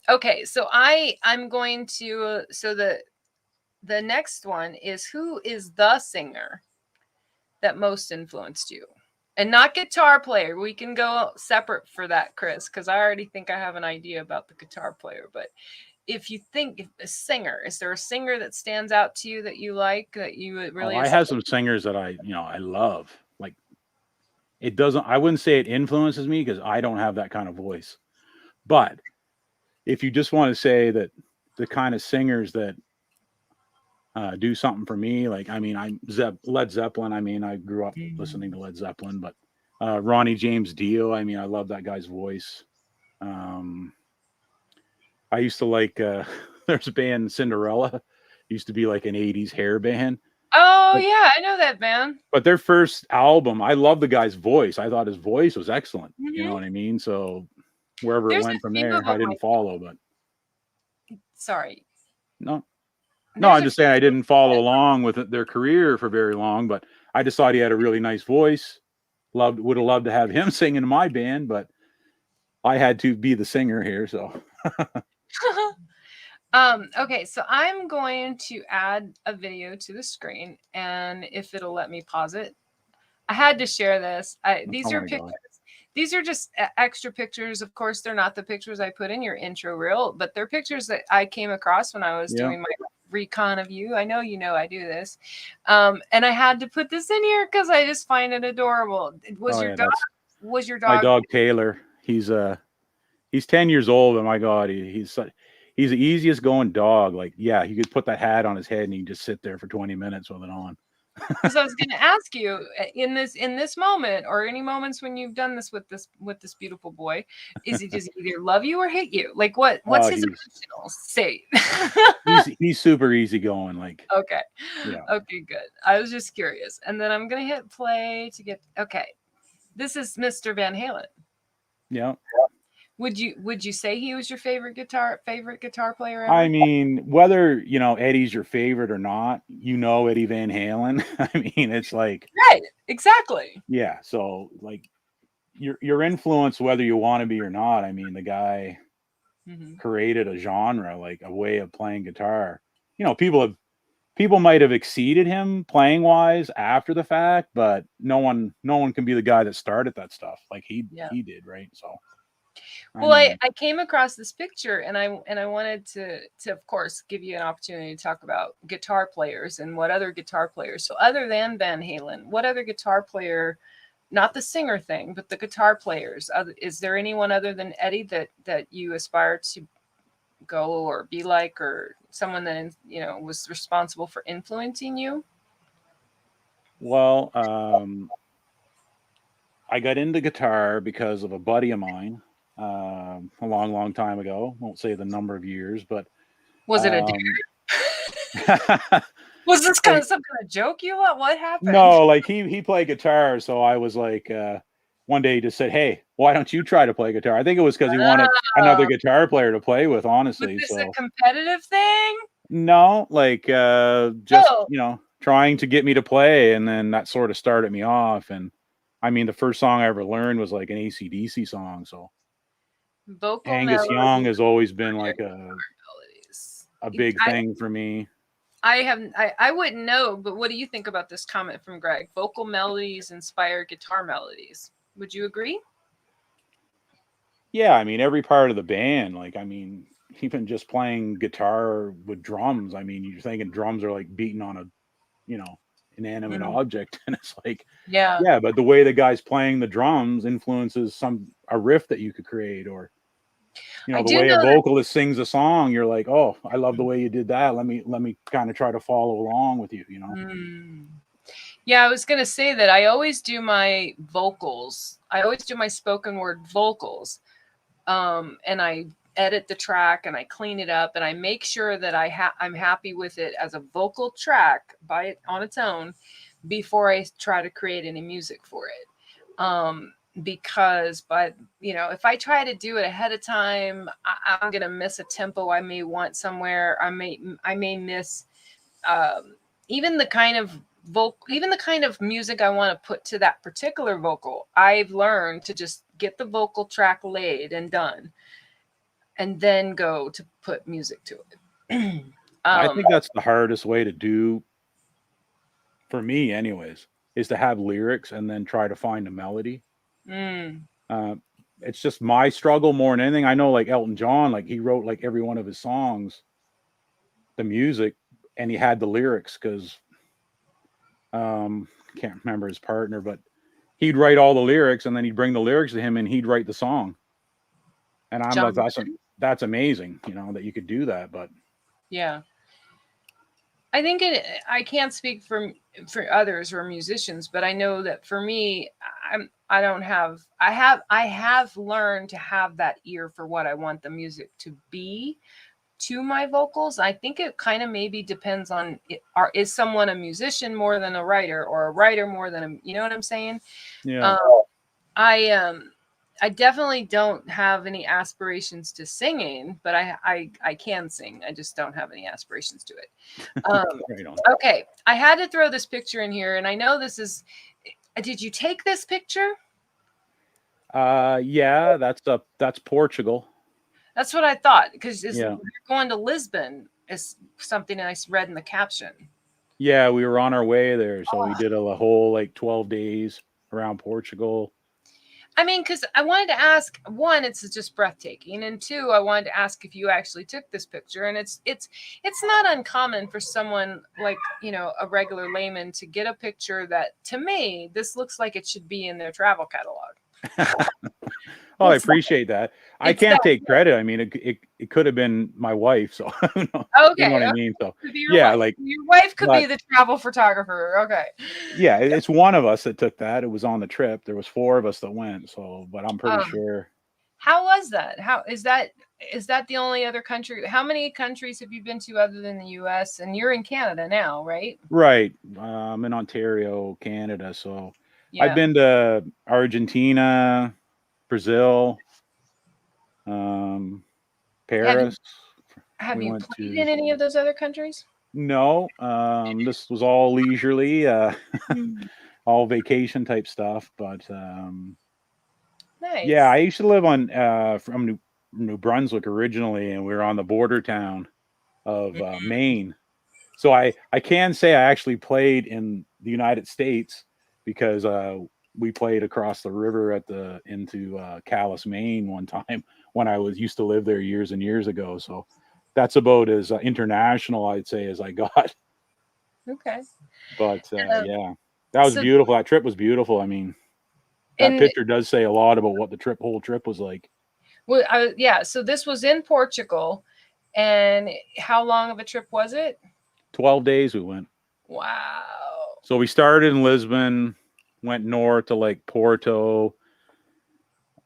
Okay, so I'm going to, so the next one is, who is the singer that most influenced you? And not guitar player. We can go separate for that, Chris, because I already think I have an idea about the guitar player. But if you think a singer, is there a singer that stands out to you that you like, that you really? I have some singers that I love. Like, I wouldn't say it influences me because I don't have that kind of voice. But if you just want to say that the kind of singers that do something for me, like, I mean, I'm Led Zeppelin. I mean, I grew up listening to Led Zeppelin, but Ronnie James Dio, I mean, I love that guy's voice. I used to like, there's a band, Cinderella, used to be like an 80s hair band. Oh, yeah, I know that band. But their first album, I love the guy's voice. I thought his voice was excellent. You know what I mean? So wherever it went from there, I didn't follow, but. Sorry. No, I'm just saying I didn't follow along with their career for very long, but I just thought he had a really nice voice. Would have loved to have him sing in my band, but I had to be the singer here, so. Okay, so I'm going to add a video to the screen, and if it'll let me pause it, I had to share this. These are pictures. These are just extra pictures. Of course, they're not the pictures I put in your intro reel, but they're pictures that I came across when I was doing my recon of you. I know I do this, and I had to put this in here because I just find it adorable. Was your dog? My dog Taylor? He's 10 years old, and my God, he's the easiest going dog. Like, yeah, you could put that hat on his head and he can just sit there for 20 minutes with it on. So I was going to ask you, in this moment, or any moments when you've done this with this beautiful boy, is he just either love you or hate you? Like, what's his emotional state? he's super easygoing. Like, okay, okay, good. I was just curious, and then I'm going to hit play to get. Okay, this is Mr. Van Halen. Yeah. Would you say he was your favorite guitar player ever? I mean, whether Eddie's your favorite or not, Eddie Van Halen. I mean, it's like, right, exactly. Yeah, so like your influence, whether you want to be or not. I mean, the guy created a genre, like a way of playing guitar. People might have exceeded him playing wise after the fact, but no one can be the guy that started that stuff like he did, right? So. Well, I came across this picture, and I wanted to of course give you an opportunity to talk about guitar players and what other guitar players. So other than Van Halen, what other guitar player, not the singer thing, but the guitar players, is there anyone other than Eddie that you aspire to go or be like, or someone that was responsible for influencing you? Well, I got into guitar because of a buddy of mine. A long time ago. Won't say the number of years, but was it a dare? Was this some kind of joke you let? What happened? No, like he played guitar, so I was like, one day he just said, "Hey, why don't you try to play guitar?" I think it was because he wanted another guitar player to play with. Honestly, was this a competitive thing? No, like just trying to get me to play, and then that sort of started me off. And I mean, the first song I ever learned was like an AC/DC song. So vocal Angus Young has always been like a big thing for me. I wouldn't know, but what do you think about this comment from Greg? Vocal melodies inspire guitar melodies. Would you agree? Yeah, I mean, every part of the band, like, I mean, even just playing guitar with drums, I mean, you're thinking drums are like beating on a, inanimate object. And it's like, yeah, but the way the guy's playing the drums influences a riff that you could create, or, the way a vocalist sings a song, you're like, oh, I love the way you did that. Let me kind of try to follow along with you, Yeah, I was going to say that I always do my vocals. I always do my spoken word vocals. And I edit the track and I clean it up and I make sure that I'm happy with it as a vocal track on its own before I try to create any music for it. Because if I try to do it ahead of time, I'm going to miss a tempo I may want somewhere. I may miss even the kind of music I want to put to that particular vocal. I've learned to just get the vocal track laid and done, and then go to put music to it. I think that's the hardest way to do, for me anyways, is to have lyrics and then try to find a melody. It's just my struggle more than anything. I know, like Elton John, like he wrote like every one of his songs, the music, and he had the lyrics because can't remember his partner, but he'd write all the lyrics and then he'd bring the lyrics to him and he'd write the song. And I'm like, that's amazing, that you could do that. But yeah, I think I can't speak for others or musicians, but I know that for me, I have learned to have that ear for what I want the music to be to my vocals. I think it kind of maybe depends on is someone a musician more than a writer, or a writer more than you know what I'm saying? Yeah. I definitely don't have any aspirations to singing, but I can sing. I just don't have any aspirations to it. Right on. Okay, I had to throw this picture in here, and I know this is. Did you take this picture? Yeah, that's Portugal. That's what I thought, because you're going to Lisbon is something I read in the caption. Yeah, we were on our way there, so we did a whole like 12 days around Portugal. I mean, because I wanted to ask, one, it's just breathtaking, and two, I wanted to ask if you actually took this picture. And it's not uncommon for someone like, a regular layman to get a picture that, to me, this looks like it should be in their travel catalog. Oh, I appreciate that. I can't take credit. I mean, it could have been my wife, so okay, you know what I mean. So yeah, wife. like your wife could be the travel photographer. Okay. Yeah, it's one of us that took that. It was on the trip. There was 4 of us that went. So, but I'm pretty sure. How was that? How is that? Is that the only other country? How many countries have you been to other than the U.S.? And you're in Canada now, right? Right. I'm in Ontario, Canada. So I've been to Argentina, Brazil, Paris. Have you played in any of those other countries? No. This was all leisurely, all vacation type stuff. But nice. Yeah, I used to live from New Brunswick originally, and we were on the border town of Maine. So I can say I actually played in the United States because we played across the river into Calais, Maine one time when I used to live there years and years ago. So that's about as international, I'd say, as I got. Okay. But yeah, that was beautiful. That trip was beautiful. I mean, that picture does say a lot about what the whole trip was like. Well, yeah. So this was in Portugal, and how long of a trip was it? 12 days we went. Wow. So we started in Lisbon, went north to like Porto.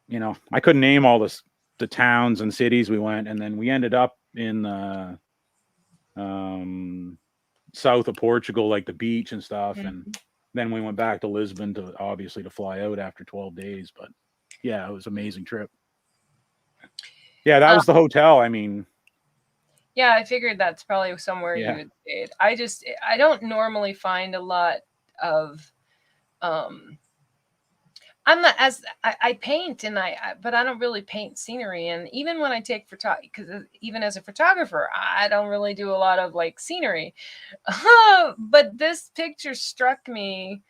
I couldn't name all the towns and cities we went, and then we ended up in south of Portugal, like the beach and stuff, and then we went back to Lisbon to fly out after 12 days. But yeah, it was an amazing trip. Yeah, that was the hotel. I mean, Yeah, I figured that's probably somewhere you had stayed. I don't normally find a lot of I'm not as I paint and but I don't really paint scenery. And even when I take photography, because even as a photographer, I don't really do a lot of like scenery. But this picture struck me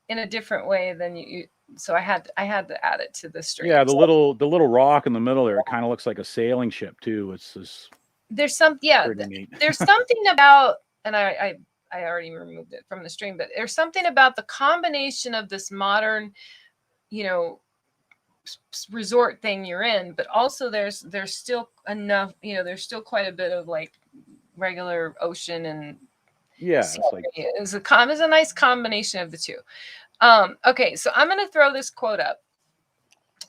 in a different way than you. So I had to add it to the stream. Yeah, the little rock in the middle there, it kind of looks like a sailing ship too. It's just there's there's something about, and I already removed it from the stream, but there's something about the combination of this modern, resort thing you're in, but also there's still enough, there's still quite a bit of like regular ocean and it's a nice combination of the two. Okay, so I'm going to throw this quote up.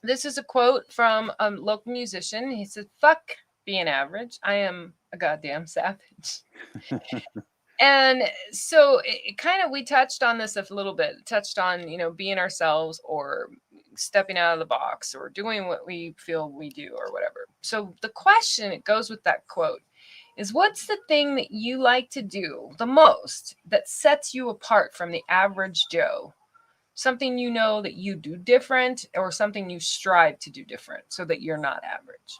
This is a quote from a local musician. He said, "Fuck being average. I am a goddamn savage." And so it kind of, we touched on this a little bit, touched on, being ourselves or stepping out of the box or doing what we feel we do or whatever. So the question, it goes with that quote, is what's the thing that you like to do the most that sets you apart from the average Joe? Something that you do different, or something you strive to do different so that you're not average.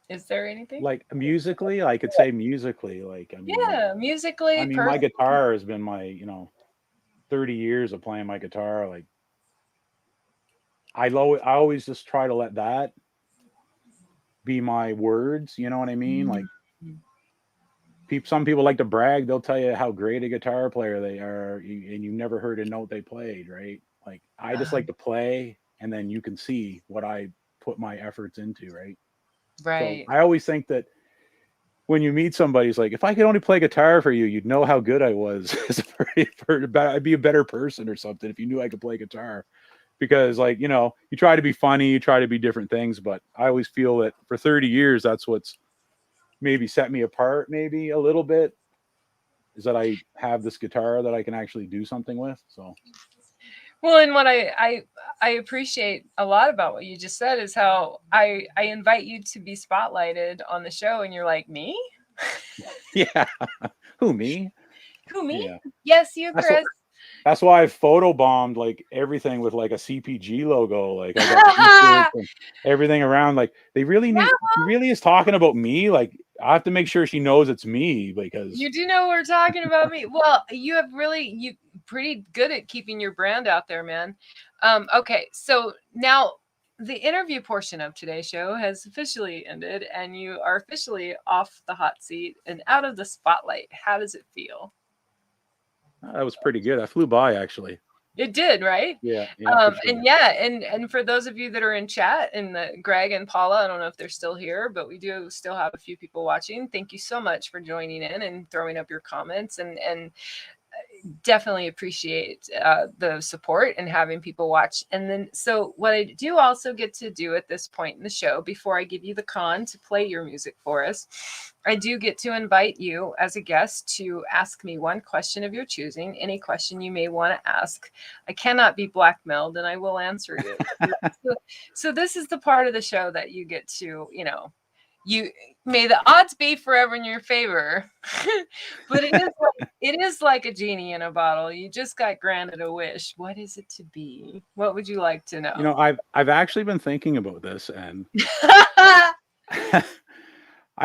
Is there anything? Like musically? I could say musically. Like, I mean, musically. I mean, my guitar has been my, 30 years of playing my guitar. Like, I always just try to let that be my words. You know what I mean? Like, some people like to brag. They'll tell you how great a guitar player they are, and you never heard a note they played, right? Like, I just like to play, and then you can see what I put my efforts into, right? Right. So I always think that when you meet somebody, it's like, if I could only play guitar for you, you'd know how good I was. I'd be a better person or something if you knew I could play guitar. Because, like, you try to be funny, you try to be different things, but I always feel that for 30 years, that's what's maybe set me apart, maybe a little bit, is that I have this guitar that I can actually do something with. So, well, and what I appreciate a lot about what you just said is how I invite you to be spotlighted on the show, and you're like, me? Yeah. Who, me? Who, me? Yeah. Yes, you, Chris. That's why I photobombed like everything with like a CPG logo. Like, I got and everything around. Like, they really need. She really is talking about me. Like, I have to make sure she knows it's me, because you do know we're talking about me. Well, you pretty good at keeping your brand out there, man. Okay, so now the interview portion of today's show has officially ended, and you are officially off the hot seat and out of the spotlight. How does it feel? That was pretty good. I flew by, actually. It did, right? Yeah. And for those of you that are in chat, and Greg and Paula, I don't know if they're still here, but we do still have a few people watching. Thank you so much for joining in and throwing up your comments, and definitely appreciate the support and having people watch. And then, so what I do also get to do at this point in the show, before I give you the con to play your music for us, I do get to invite you as a guest to ask me one question of your choosing, any question you may want to ask. I cannot be blackmailed, and I will answer you. So this is the part of the show that you get to, you may the odds be forever in your favor. But it is like a genie in a bottle. You just got granted a wish. What is it to be? What would you like to know? I've actually been thinking about this, and I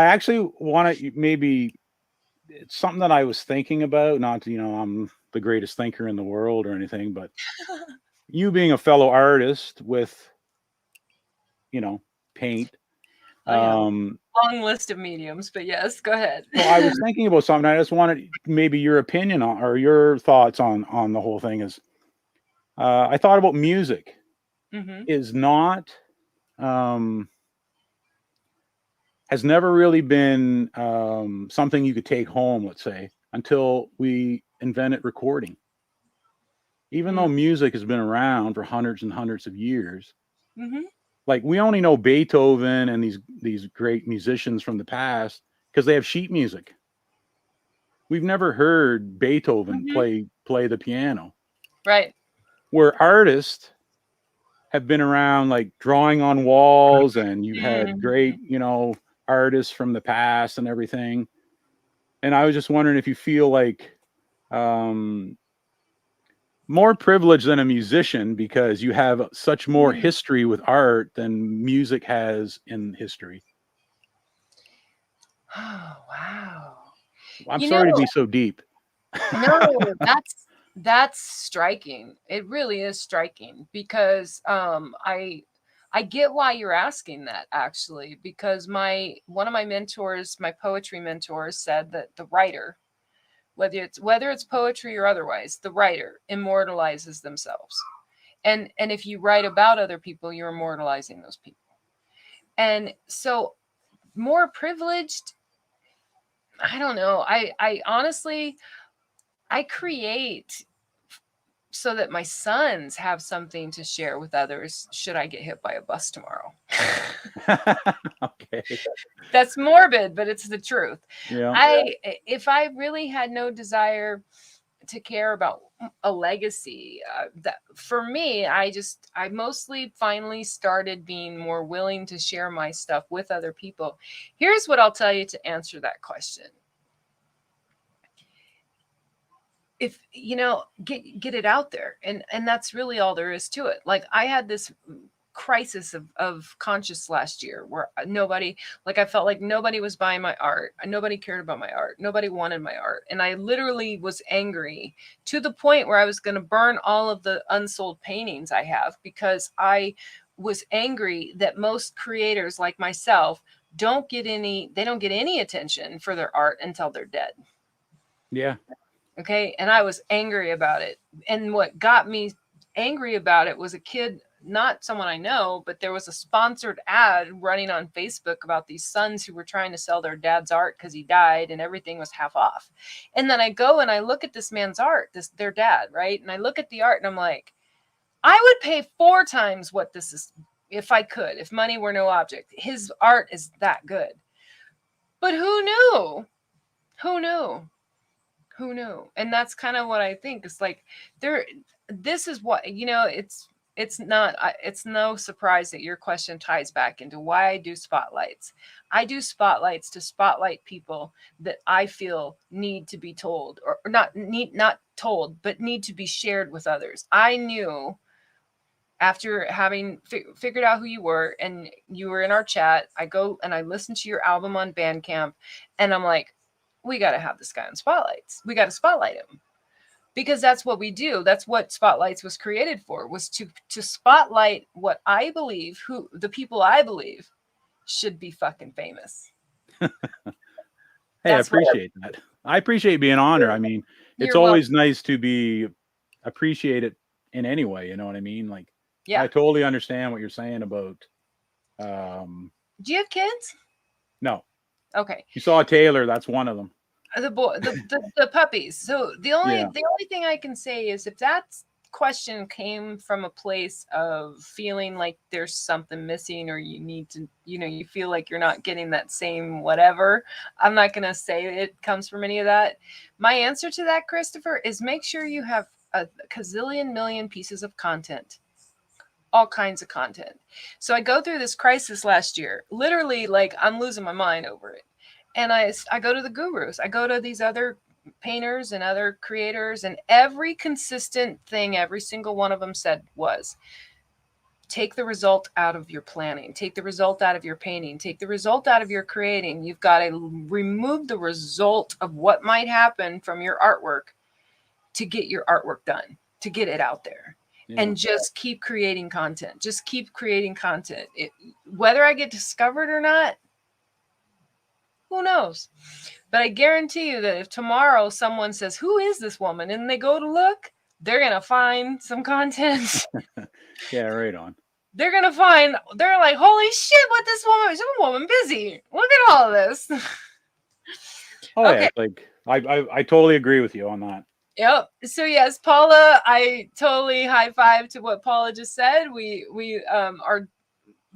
actually want to, maybe it's something that I was thinking about. Not, I'm the greatest thinker in the world or anything, but you being a fellow artist with, paint. Long list of mediums, but yes, go ahead. Well, I was thinking about something. I just wanted maybe your opinion on, or your thoughts on the whole thing. Is I thought about music is not has never really been something you could take home, let's say, until we invented recording. Even though music has been around for hundreds and hundreds of years, like, we only know Beethoven and these great musicians from the past because they have sheet music. We've never heard Beethoven play the piano. Right. Where artists have been around, like drawing on walls, and you had great, artists from the past and everything. And I was just wondering if you feel like more privileged than a musician because you have such more history with art than music has in history. Oh, wow. I'm sorry to be so deep. No, that's striking. It really is striking because I get why you're asking that, actually, because one of my mentors, my poetry mentors, said that the writer, whether it's poetry or otherwise, the writer immortalizes themselves. And if you write about other people, you're immortalizing those people. And so more privileged, I don't know. I honestly, I create so that my sons have something to share with others should I get hit by a bus tomorrow. Okay. That's morbid, but it's the truth. Yeah. If I really had no desire to care about a legacy, that for me, I mostly finally started being more willing to share my stuff with other people. Here's what I'll tell you to answer that question. If get it out there, and that's really all there is to it. Like, I had this crisis of conscience last year where I felt like nobody was buying my art, nobody cared about my art, nobody wanted my art, and I literally was angry to the point where I was going to burn all of the unsold paintings I have, because I was angry that most creators like myself don't get any attention for their art until they're dead. Yeah. Okay. And I was angry about it. And what got me angry about it was a kid, not someone I know, but there was a sponsored ad running on Facebook about these sons who were trying to sell their dad's art because he died and everything was half off. And then I go and I look at this man's art, their dad, right? And I look at the art and I'm like, I would pay 4 times what this is if I could, if money were no object. His art is that good. But who knew? Who knew? Who knew? And that's kind of what I think. It's like, this is what, it's no surprise that your question ties back into why I do spotlights. I do spotlights to spotlight people that I feel need to be told, or not told, but need to be shared with others. I knew after having figured out who you were, and you were in our chat, I go and I listen to your album on Bandcamp, and I'm like, we got to have this guy on spotlights. We got to spotlight him, because that's what we do. That's what Spotlights was created for, was to spotlight what I believe, who the people I believe should be fucking famous. Hey, I appreciate that. I appreciate being honored. I mean, it's always nice to be appreciated in any way. You know what I mean? Like, yeah. I totally understand what you're saying about. Do you have kids? No. Okay. You saw Taylor. That's one of them. The puppies. So the only thing I can say is, if that question came from a place of feeling like there's something missing, or you need to, you feel like you're not getting that same whatever, I'm not going to say it comes from any of that. My answer to that, Christopher, is make sure you have a gazillion million pieces of content. All kinds of content. So I go through this crisis last year, literally, like, I'm losing my mind over it. And I go to the gurus. I go to these other painters and other creators, and every consistent thing every single one of them said was, take the result out of your planning, take the result out of your painting, take the result out of your creating. You've got to remove the result of what might happen from your artwork to get your artwork done, to get it out there. And just keep creating content. Just keep creating content. Whether I get discovered or not, who knows? But I guarantee you that if tomorrow someone says, who is this woman? And they go to look, they're going to find some content. Yeah, right on. They're like, holy shit, what this woman, she's a woman busy. Look at all of this. Oh, okay. Yeah, like I totally agree with you on that. Yep. So yes, Paula, I totally high five to what Paula just said. We are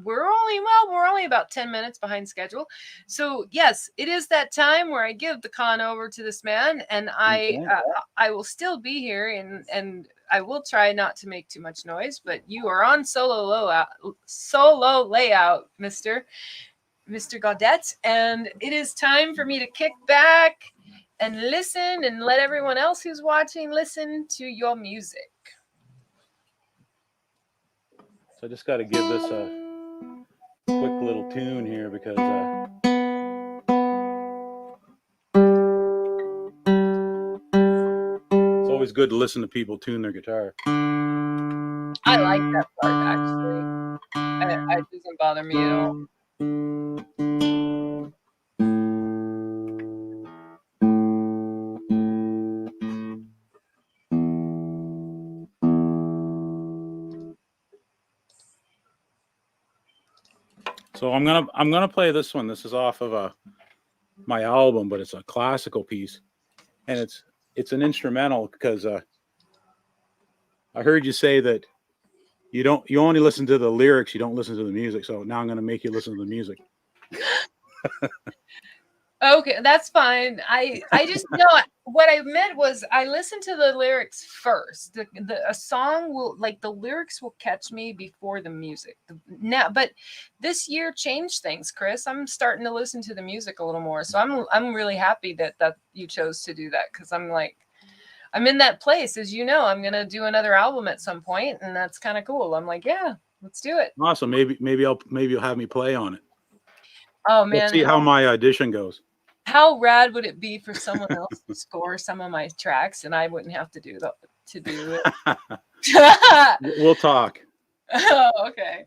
we're only about 10 minutes behind schedule. So yes, it is that time where I give the con over to this man, and I will still be here, and I will try not to make too much noise, but you are on solo layout, Mr. Gaudett, and it is time for me to kick back and listen and let everyone else who's watching listen to your music. So I just got to give this a quick little tune here because it's always good to listen to people tune their guitar. I like that part, actually. It doesn't bother me at all. So I'm gonna play this one. This is off of my album, but it's a classical piece, and it's an instrumental because I heard you say that you only listen to the lyrics, you don't listen to the music. So now I'm gonna make you listen to the music. Okay, that's fine. I just know what I meant was I listened to the lyrics first. A song will, like, the lyrics will catch me before the music. But this year changed things, Chris. I'm starting to listen to the music a little more. So I'm really happy that you chose to do that, because I'm in that place, as you know. I'm gonna do another album at some point, and that's kind of cool. I'm like, yeah, let's do it. Awesome. Maybe you'll have me play on it. Oh man, let's see how my audition goes. How rad would it be for someone else to score some of my tracks and I wouldn't have to do it? We'll talk. Oh, okay.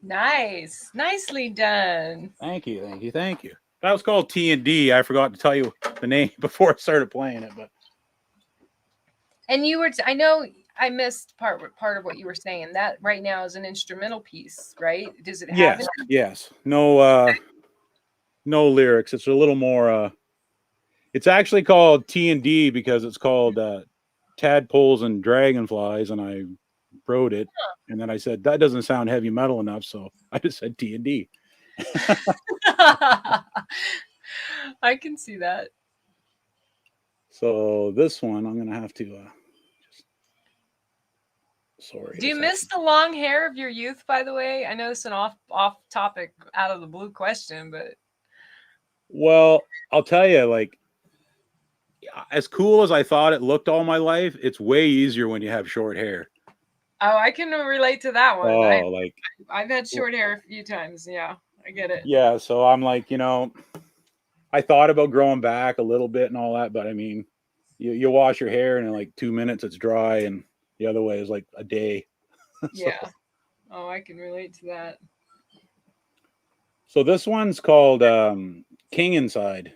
Nice. Nicely done. Thank you. That was called T&D. I forgot to tell you the name before I started playing it, but. And you were, I know I missed part of what you were saying. That right now is an instrumental piece, right? Does it have it? Yes. No, no lyrics. It's a little more, it's actually called T&D because it's called Tadpoles and Dragonflies, and I wrote it. And then I said, that doesn't sound heavy metal enough, so I just said T&D. I can see that. So this one, I'm going to have to sorry. Do you miss the long hair of your youth, by the way? I know it's an off topic, out of the blue question, but. Well, I'll tell you, like, as cool as I thought it looked all my life, it's way easier when you have short hair. Oh, I can relate to that one. Oh, I've had short hair a few times. Yeah, I get it. Yeah, so I'm like, I thought about growing back a little bit and all that, but I mean, you wash your hair and in like 2 minutes it's dry, and the other way is like a day. Yeah. Oh, I can relate to that. So this one's called King Inside,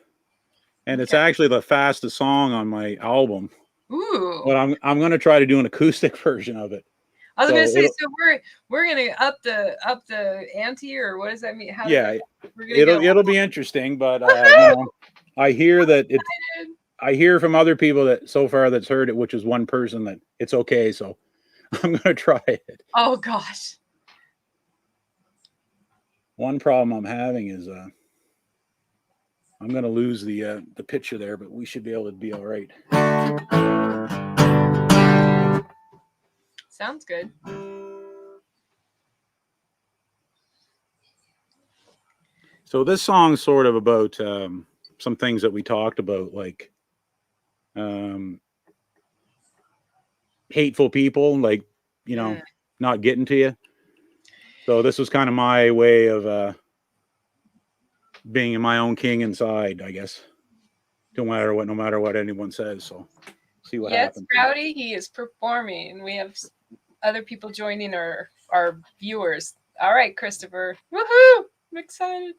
and it's actually the fastest song on my album. Ooh. But I'm going to try to do an acoustic version of it. I was going to say, so we're going to up the ante, or what does that mean? It'll be interesting, but I hear that I hear from other people that so far that's heard it, which is one person, that it's okay. So I'm going to try it. Oh gosh. One problem I'm having is I'm going to lose the picture there, but we should be able to be all right. Sounds good. So this song's sort of about some things that we talked about, like hateful people, like, not getting to you. So this was kind of my way of being my own king inside, I guess. No matter what anyone says. So see what happens. Yes, Rowdy, he is performing. We have other people joining our viewers. All right, Christopher. Woohoo! I'm excited.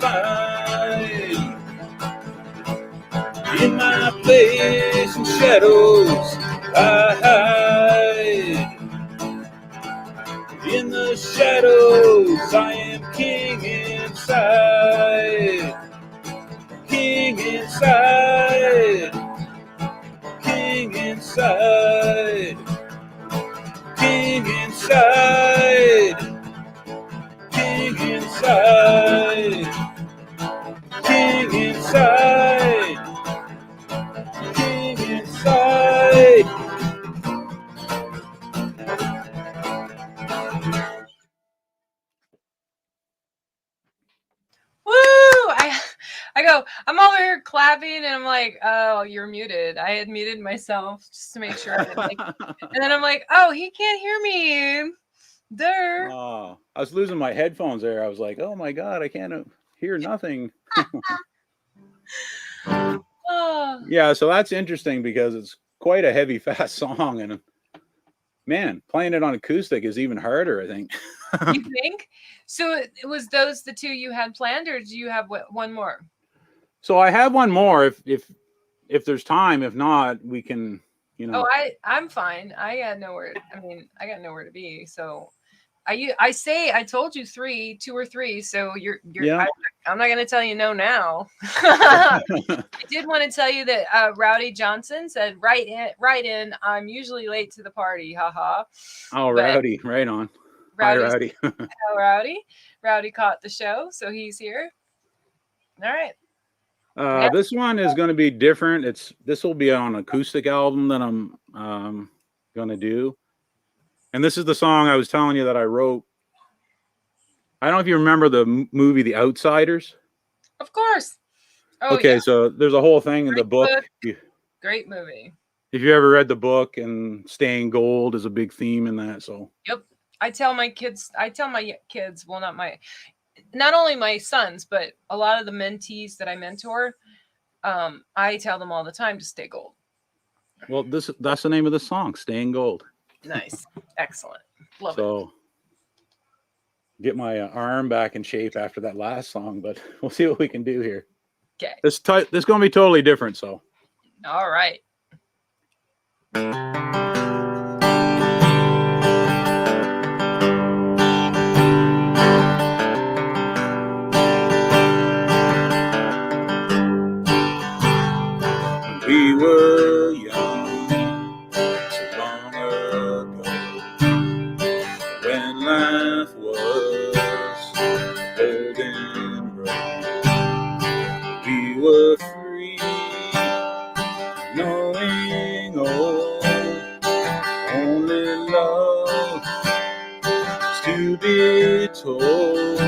find. In my place in shadows I hide. In the shadows I am king inside. King inside. King inside. King inside. King inside. King inside. King inside. Woo! I go, I'm over here clapping and I'm like, oh, you're muted. I had muted myself just to make sure I didn't and then I'm like, oh, he can't hear me. There. Oh, I was losing my headphones there. I was like, oh my God, I can't hear nothing. Oh. Yeah, so that's interesting because it's quite a heavy, fast song. And man, playing it on acoustic is even harder, I think. You think? So it was those the two you had planned, or do you have one more? So I have one more if there's time. If not, we can, Oh, I'm fine. I got nowhere to be. So I told you 2 or 3. So you're yeah. I'm not gonna tell you no now. I did want to tell you that Rowdy Johnson said right in. I'm usually late to the party. Haha. Oh, Rowdy, right on. Hi, Rowdy. Hello, Rowdy. Rowdy caught the show, so he's here. All right. This one is going to be different. This will be on an acoustic album that I'm going to do. And this is the song I was telling you that I wrote. I don't know if you remember the movie The Outsiders. Of course. Oh, okay, yeah. So there's a whole thing in the book. Great movie. If you ever read the book, and staying gold is a big theme in that. So yep. I tell my kids, well, not only my sons, but a lot of the mentees that I mentor, I tell them all the time to stay gold. Well, that's the name of the song, Staying Gold. Nice. Excellent. Love it. So get my arm back in shape after that last song, but we'll see what we can do here. Okay. This is going to be totally different, so. All right. We were young so long ago, when life was golden brown. We were free, knowing only love is to be told.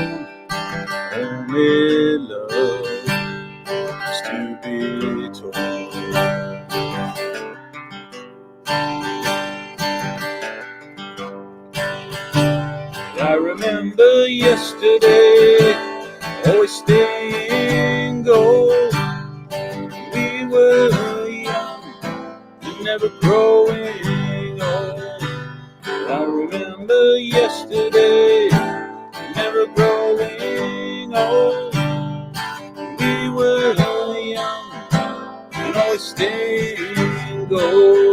Only love is to be told. I remember yesterday, always staying gold. We were young and never growing old. I remember yesterday, never growing old. We were young and always staying gold.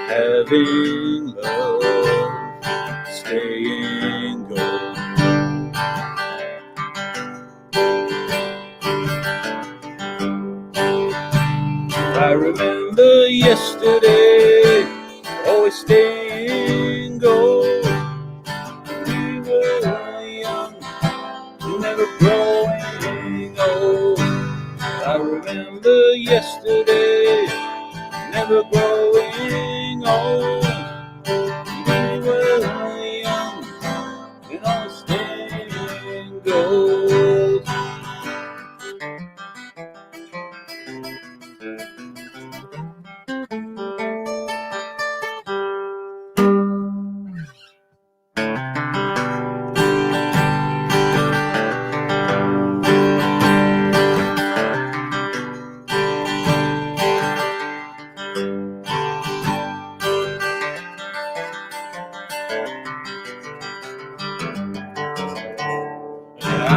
Having love, staying gold. I remember yesterday, always staying gold. We were young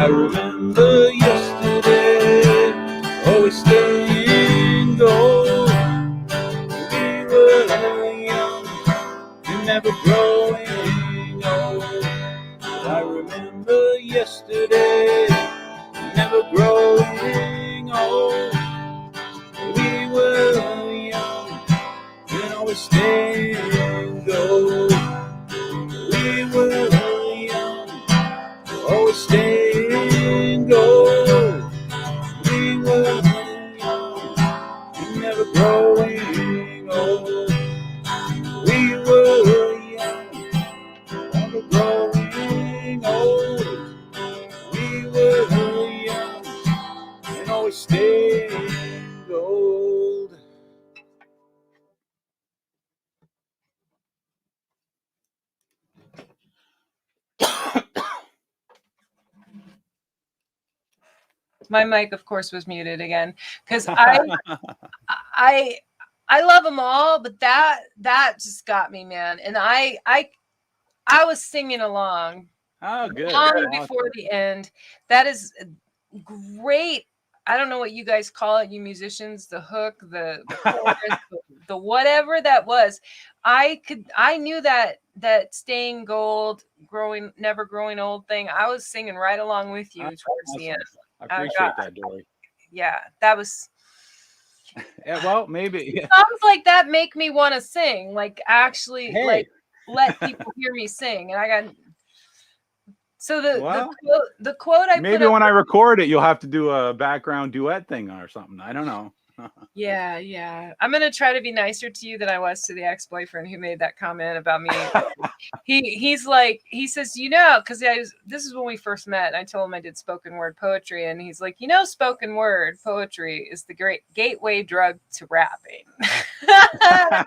I remember yesterday, always staying gold. We were young and never growing old. I remember yesterday, never growing old. We were young and always staying gold. We were young, always staying gold. We were young and never growing old. We were young, never growing old. We were young and always staying gold. My mic, of course, was muted again because I love them all, but that just got me, man. And I was singing along. Oh, good. Long before the end. That is great. I don't know what you guys call it, you musicians, the hook, the chorus, the whatever that was. I knew that staying gold, never growing old thing. I was singing right along with you towards the end. I appreciate that, Dory. Yeah, that was. Yeah, well, maybe. Yeah. Songs like that make me want to sing, like actually, like let people hear me sing. And I got. So the quote I maybe when I record it, you'll have to do a background duet thing or something. I don't know. Yeah. I'm gonna try to be nicer to you than I was to the ex-boyfriend who made that comment about me. he says, because this is when we first met, and I told him I did spoken word poetry, and he's like, spoken word poetry is the great gateway drug to rapping. And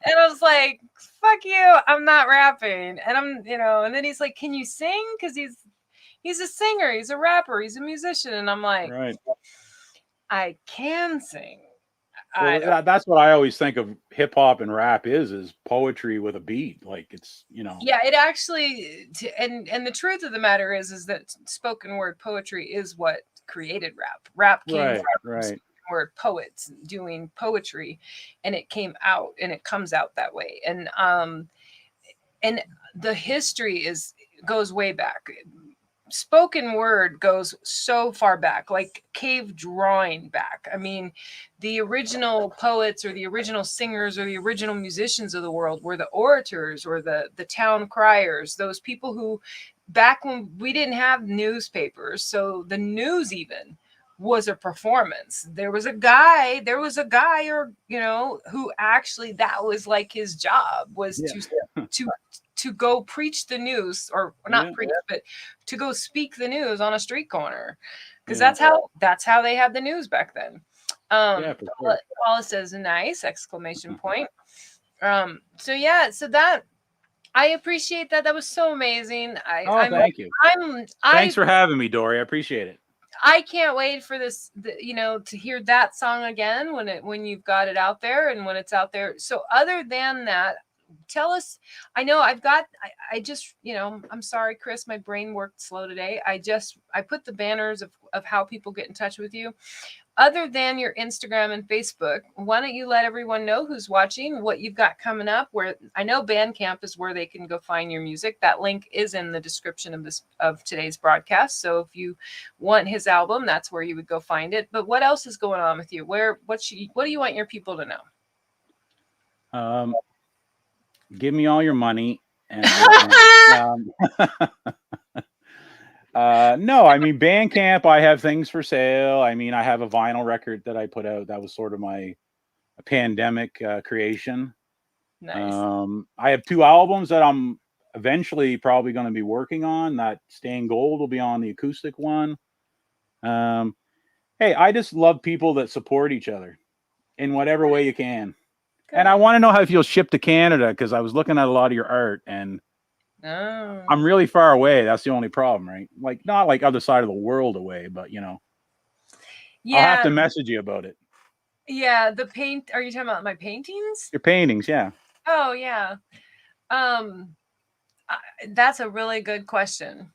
I was like, fuck you, I'm not rapping. And and then he's like, can you sing? Because he's a singer, he's a rapper, he's a musician. And I'm like, right. I can sing. Well, that's what I always think of hip hop and rap is poetry with a beat. Like it's, Yeah, it actually, and the truth of the matter is that spoken word poetry is what created rap. Rap came from spoken word poets doing poetry, and it came out, and it comes out that way. And the history goes way back. Spoken word goes so far back, like cave drawing back. I mean, the original poets or the original singers or the original musicians of the world were the orators or the town criers, those people who, back when we didn't have newspapers, so the news even was a performance. There was a guy or who actually, that was like his job, was to go preach the news, or not preach, but to go speak the news on a street corner, because that's how they had the news back then. Paula says, nice, exclamation point. So that I appreciate that. That was so amazing. Thank you. Thanks for having me, Dory. I appreciate it. I can't wait for this, to hear that song again when you've got it out there and when it's out there. So other than that, tell us. I know I just, I'm sorry, Chris, my brain worked slow today. I put the banners of how people get in touch with you. Other than your Instagram and Facebook, why don't you let everyone know who's watching what you've got coming up? Where I know Bandcamp is where they can go find your music. That link is in the description of today's broadcast. So if you want his album, that's where you would go find it. But what else is going on with you? What do you want your people to know? Give me all your money. And, no, I mean, Bandcamp, I have things for sale. I mean, I have a vinyl record that I put out. That was sort of my pandemic creation. Nice. I have 2 albums that I'm eventually probably going to be working on. That Staying Gold will be on the acoustic one. Hey, I just love people that support each other in whatever way you can. Good. And I want to know how you'll ship to Canada, because I was looking at a lot of your art, and I'm really far away. That's the only problem, right? Like, not like other side of the world away, but I'll have to message you about it. Yeah, the paint. Are you talking about my paintings? Your paintings, yeah. Oh yeah. That's a really good question.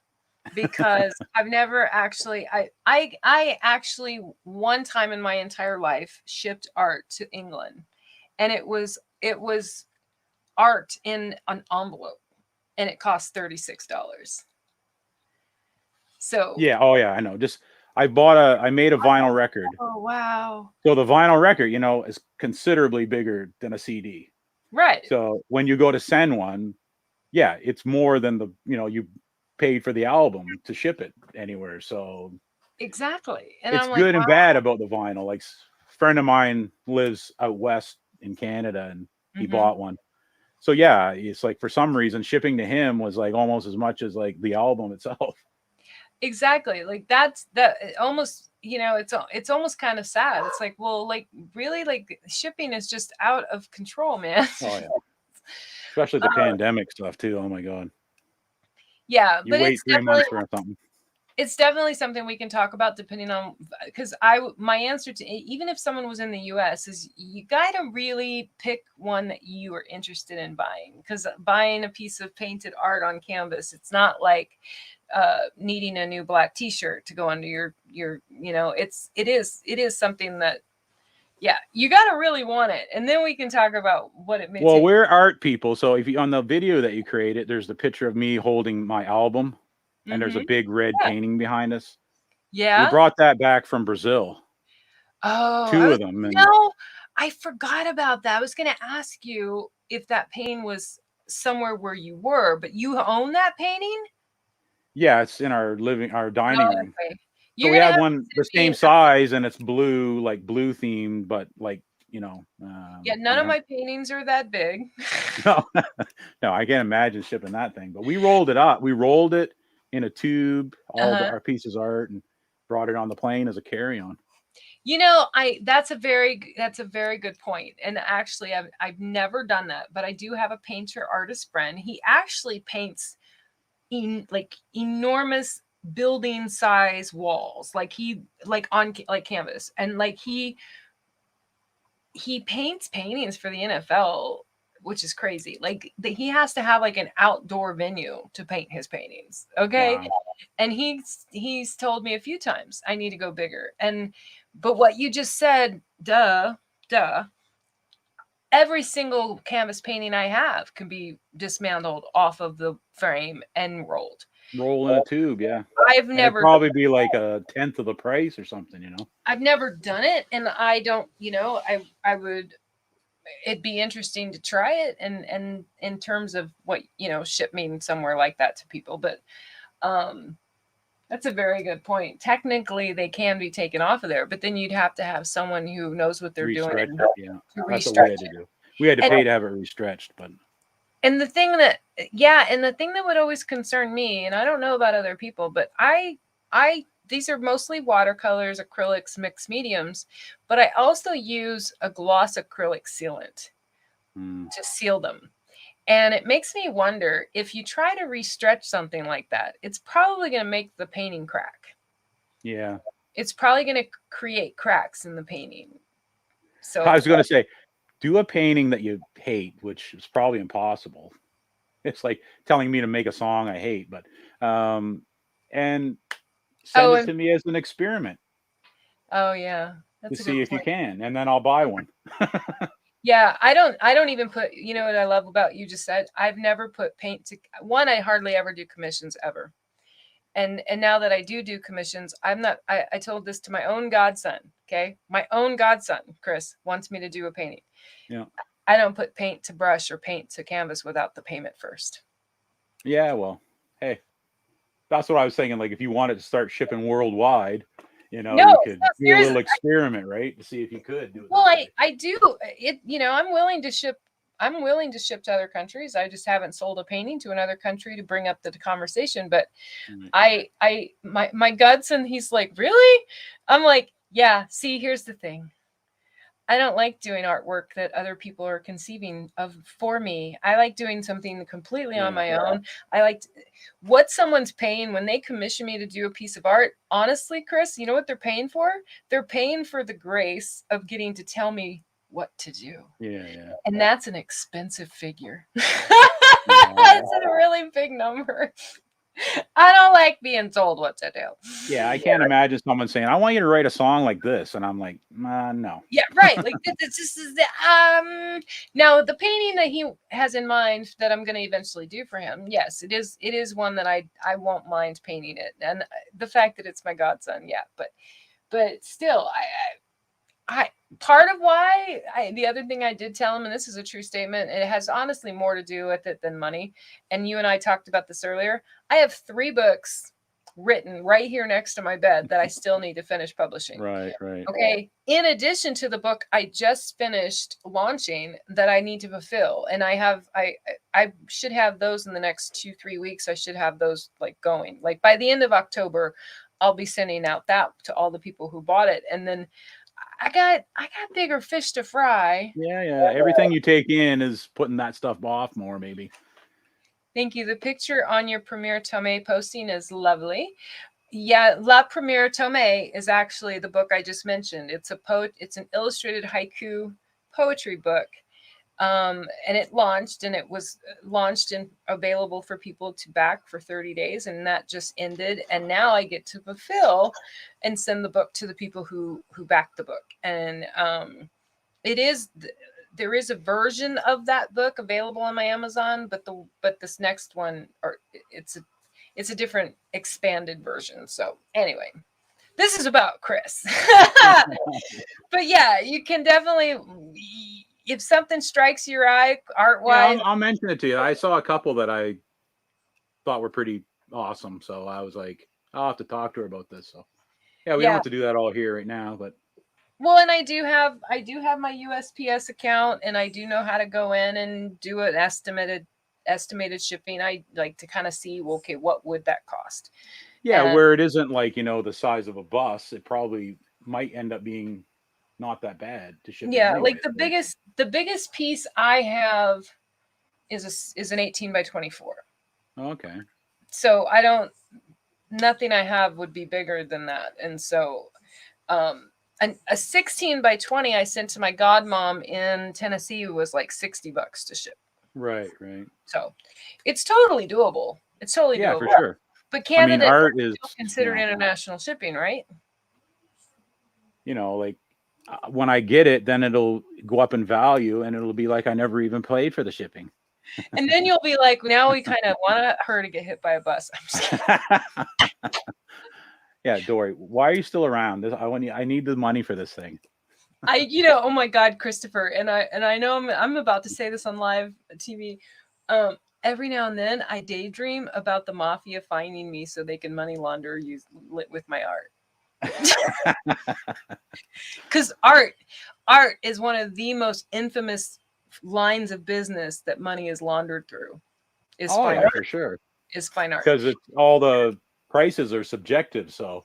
because I've never actually, I actually one time in my entire life shipped art to England, and it was art in an envelope, and it cost $36. So yeah, oh yeah, I know. Just I made a vinyl record. oh wow. So the vinyl record, is considerably bigger than a CD. Right. So when you go to send one, yeah, it's more than you paid for the album to ship it anywhere. So exactly. And it's I'm like, good wow. and bad about the vinyl. Like a friend of mine lives out west in Canada and he bought one. So yeah, it's like for some reason shipping to him was like almost as much as like the album itself. Exactly. Like that's that almost, it's almost kind of sad. It's like, well, like really, like shipping is just out of control, man. Oh yeah. Especially the pandemic stuff too. Oh my God. Yeah, You but wait 3 months for something. It's definitely something we can talk about depending on, because my answer to, even if someone was in the US, is you got to really pick one that you are interested in buying, because buying a piece of painted art on canvas, it's not like needing a new black t-shirt to go under your it is something that, yeah, you got to really want it, and then we can talk about what it may Well, take. we're art people, so if you on the video that you created, there's the picture of me holding my album, and there's a big red painting behind us. Yeah. We brought that back from Brazil. Oh, 2 of them. And I forgot about that. I was going to ask you if that painting was somewhere where you were, but you own that painting? yeah, it's in our dining room. Okay. So You're we going to have have one to the send me same size, and it's blue themed, but like yeah, none of my paintings are that big. no, no, I can't imagine shipping that thing. But we rolled it up. We rolled it in a tube, our pieces of art, and brought it on the plane as a carry-on. That's a very good point. And actually, I've never done that, but I do have a painter artist friend. He actually paints like enormous building size walls, like on like canvas, and like he paints paintings for the NFL, which is crazy. Like he has to have like an outdoor venue to paint his paintings. Okay. Wow. And he's told me a few times I need to go bigger. But what you just said, duh. Every single canvas painting I have can be dismantled off of the frame and rolled. Roll in a tube, yeah. I've never. It'd probably be like a 1/10 of the price or something, I've never done it, and I don't. I would. It'd be interesting to try it, and in terms of what shipping somewhere like that to people, but that's a very good point. Technically, they can be taken off of there, but then you'd have to have someone who knows what they're doing. Yeah, that's what we had to do. We had to pay to have it restretched, but. And the thing that would always concern me, and I don't know about other people, but these are mostly watercolors, acrylics, mixed mediums, but I also use a gloss acrylic sealant to seal them. And it makes me wonder, if you try to restretch something like that, it's probably going to make the painting crack. Yeah. It's probably going to create cracks in the painting. So I was going to say, do a painting that you hate, which is probably impossible. It's like telling me to make a song I hate, but and send it to me as an experiment. Oh yeah, to see if you can, and then I'll buy one. Yeah, I don't even put. You know what I love about you just said? I've never put paint to one. I hardly ever do commissions ever, and now that I do commissions, I'm not. I told this to my own godson. Okay, my own godson, Chris, wants me to do a painting. Yeah. I don't put paint to brush or paint to canvas without the payment first. Yeah, well, hey, that's what I was thinking. Like, if you wanted to start shipping worldwide, you could do a little experiment, right, to see if you could do it. Well, I do it. I'm willing to ship. I'm willing to ship to other countries. I just haven't sold a painting to another country to bring up the conversation. But my godson, he's like, really? I'm like, yeah. See, here's the thing. I don't like doing artwork that other people are conceiving of for me. I like doing something completely on my own. I like what someone's paying when they commission me to do a piece of art. Honestly, Chris, you know what they're paying for? They're paying for the grace of getting to tell me what to do. Yeah. And that's an expensive figure. It's a really big number. I don't like being told what to do. Yeah, I can't imagine someone saying, "I want you to write a song like this," and I'm like, no. Yeah, right. Like this is the now the painting that he has in mind that I'm going to eventually do for him. Yes, it is one that I won't mind painting it, and the fact that it's my godson, yeah, but still, I part of why the other thing I did tell him, and this is a true statement, it has honestly more to do with it than money. And you and I talked about this earlier. I have 3 books written right here next to my bed that I still need to finish publishing. Right. Okay. In addition to the book I just finished launching that I need to fulfill. And I should have those in the next 2-3 weeks. I should have those like going. Like by the end of October, I'll be sending out that to all the people who bought it. And then I got bigger fish to fry. Yeah. Everything you take in is putting that stuff off more, maybe. Thank you. The picture on your Premier Tome posting is lovely. Yeah, La Premiere Tome is actually the book I just mentioned. It's an illustrated haiku poetry book. And it launched, and it was launched and available for people to back for 30 days. And that just ended. And now I get to fulfill and send the book to the people who backed the book. And there is a version of that book available on my Amazon, but this next one, or it's a different expanded version. So anyway, this is about Chris. But yeah, you can definitely, if something strikes your eye art-wise. Yeah, I'll mention it to you. I saw a couple that I thought were pretty awesome. So I was like, I'll have to talk to her about this. So yeah, we don't have to do that all here right now, but. Well, and I do have my USPS account, and I do know how to go in and do an estimated shipping. I like to kind of see, well, okay, what would that cost? Yeah, where it isn't like, the size of a bus, it probably might end up being not that bad to ship. Yeah, anyway, like the biggest piece I have is an 18 by 24. Okay. So nothing I have would be bigger than that. And so a 16 by 20 I sent to my godmom in Tennessee was like $60 to ship. Right. So it's totally doable. It's totally doable. Yeah, for sure. But Canada art is considered international shipping, right? Like when I get it, then it'll go up in value, and it'll be like I never even paid for the shipping. And then you'll be like, now we kind of want her to get hit by a bus. I'm just kidding. Yeah, Dory, why are you still around? I need the money for this thing. Oh my God, Christopher, and I know I'm about to say this on live TV. Every now and then I daydream about the mafia finding me so they can money launder with my art. Because art is one of the most infamous lines of business that money is laundered through. Fine art. For sure. Is fine art. Because it's all the prices are subjective. So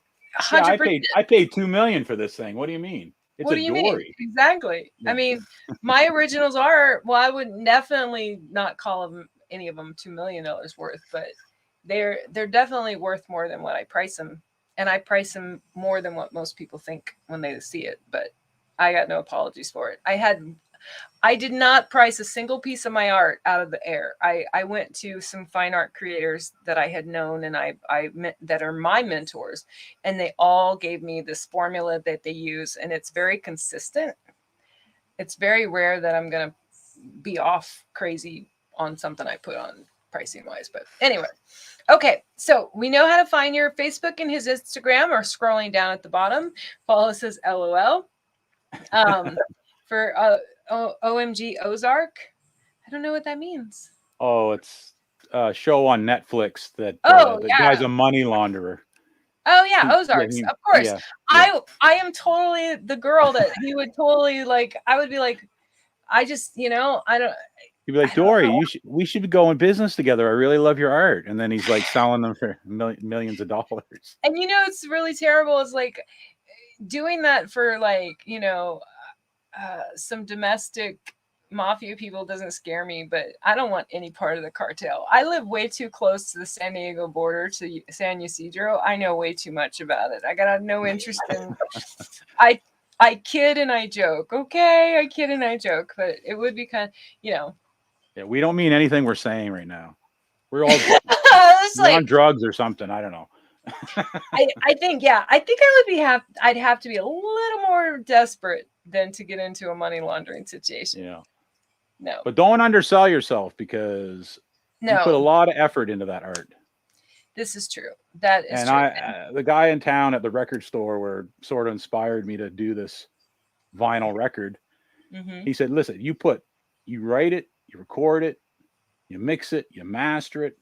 yeah, I paid $2 million for this thing. What do you mean? It's what do you mean? Exactly. Yeah. I mean, my originals are, well, I would definitely not call any of them $2 million worth, but they're definitely worth more than what I price them. And I price them more than what most people think when they see it, but I got no apologies for it. I did not price a single piece of my art out of the air. I went to some fine art creators that I had known and that are my mentors, and they all gave me this formula that they use, and it's very consistent. It's very rare that I'm going to be off crazy on something I put on pricing wise. But anyway, okay, so we know how to find your Facebook and his Instagram, or scrolling down at the bottom. Follow us as LOL. For OMG Ozark. I don't know what that means. Oh, it's a show on Netflix that the guy's a money launderer. Oh yeah, Ozarks. Of course. Yeah. I am totally the girl that he would totally like. I would be like, I just, I don't. He'd be like, Dory, we should go in business together. I really love your art. And then he's like selling them for millions of dollars. And it's really terrible. It's like doing that for like, some domestic mafia people doesn't scare me, but I don't want any part of the cartel. I live way too close to the San Diego border to San Ysidro. I know way too much about it. I got no interest in. I kid and I joke. Okay, I kid and I joke, but it would be kind of, Yeah, we don't mean anything we're saying right now. We're all. was like on drugs or something. I don't know. I think I'd have to be a little more desperate than to get into a money laundering situation. Yeah. No. But don't undersell yourself, because you put a lot of effort into that art. This is true. That is and true. The guy in town at the record store where sort of inspired me to do this vinyl record, he said, listen, you write it, you record it, you mix it, you master it.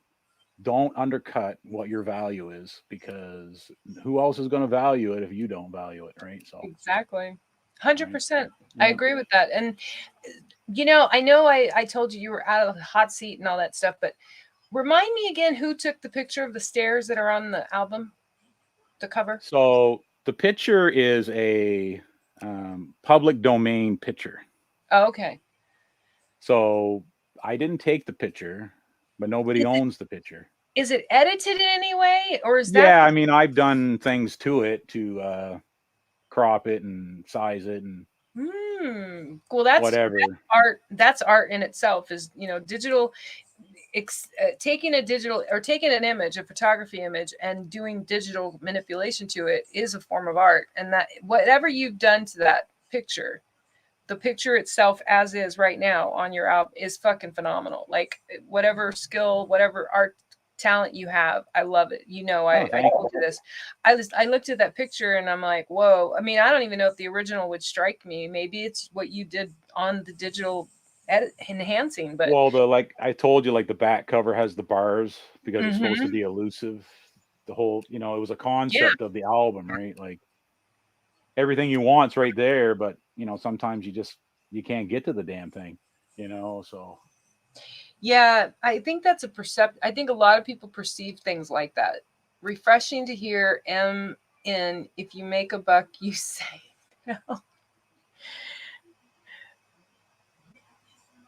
Don't undercut what your value is, because who else is going to value it if you don't value it, right? So exactly. 100%. I agree with that. And you know I told you were out of the hot seat and all that stuff, but remind me again who took the picture of the stairs that are on the album, the cover. So the picture is a public domain picture. Oh, okay. So I didn't take the picture, but nobody owns the picture. Is it edited in any way, or is that? Yeah, I mean, I've done things to it to crop it and size it and well, that's whatever. That's art. That's art in itself. Is digital. Taking an image, a photography image, and doing digital manipulation to it is a form of art. And that whatever you've done to that picture, the picture itself as is right now on your album is fucking phenomenal. Like whatever skill, whatever art talent you have, I love it. I told you this. I looked at that picture and I'm like, whoa. I mean, I don't even know if the original would strike me. Maybe it's what you did on the digital enhancing, but like I told you, like the back cover has the bars because it's supposed to be elusive. The whole, it was a concept of the album, right? Like everything you want's right there, but sometimes you can't get to the damn thing, so. Yeah, I think that's I think a lot of people perceive things like that. Refreshing to hear in if you make a buck, you say no.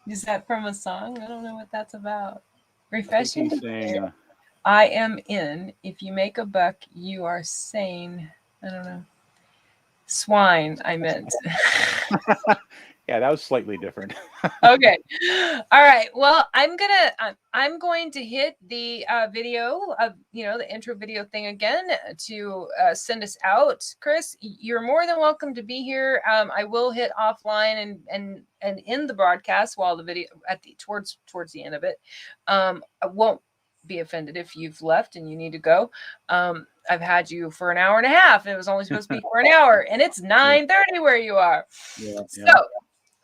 Is that from a song? I don't know what that's about. Refreshing to hear. I am in. If you make a buck, you are sane. I don't know. Swine, I meant. Yeah, that was slightly different. Okay. All right. Well, I'm going to hit the video of the intro video thing again to send us out. Chris, you're more than welcome to be here. I will hit offline and in the broadcast while the video towards the end of it. I won't be offended if you've left and you need to go. I've had you for an hour and a half. It was only supposed to be for an hour, and it's 9:30 where you are. Yeah. So.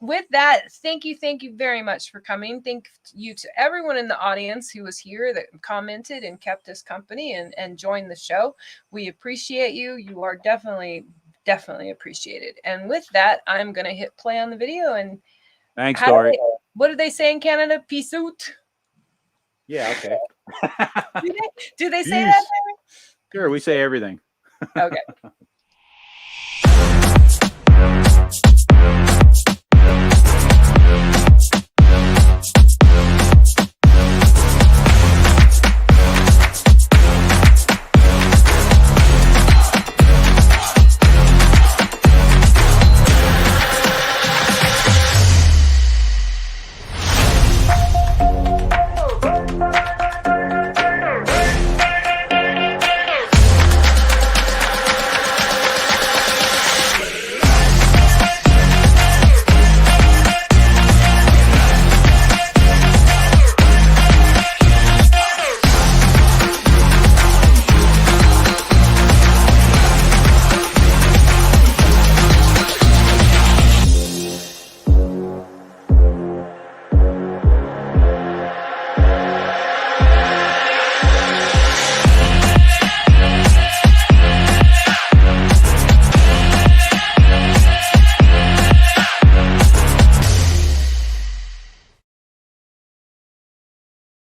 With that, thank you very much for coming. Thank you to everyone in the audience who was here that commented and kept us company and joined the show. We appreciate you. You are definitely appreciated. And with that, I'm going to hit play on the video. And thanks, Doris. What do they say in Canada? Peace out. Yeah, okay. Do they say that? Sure, we say everything. Okay.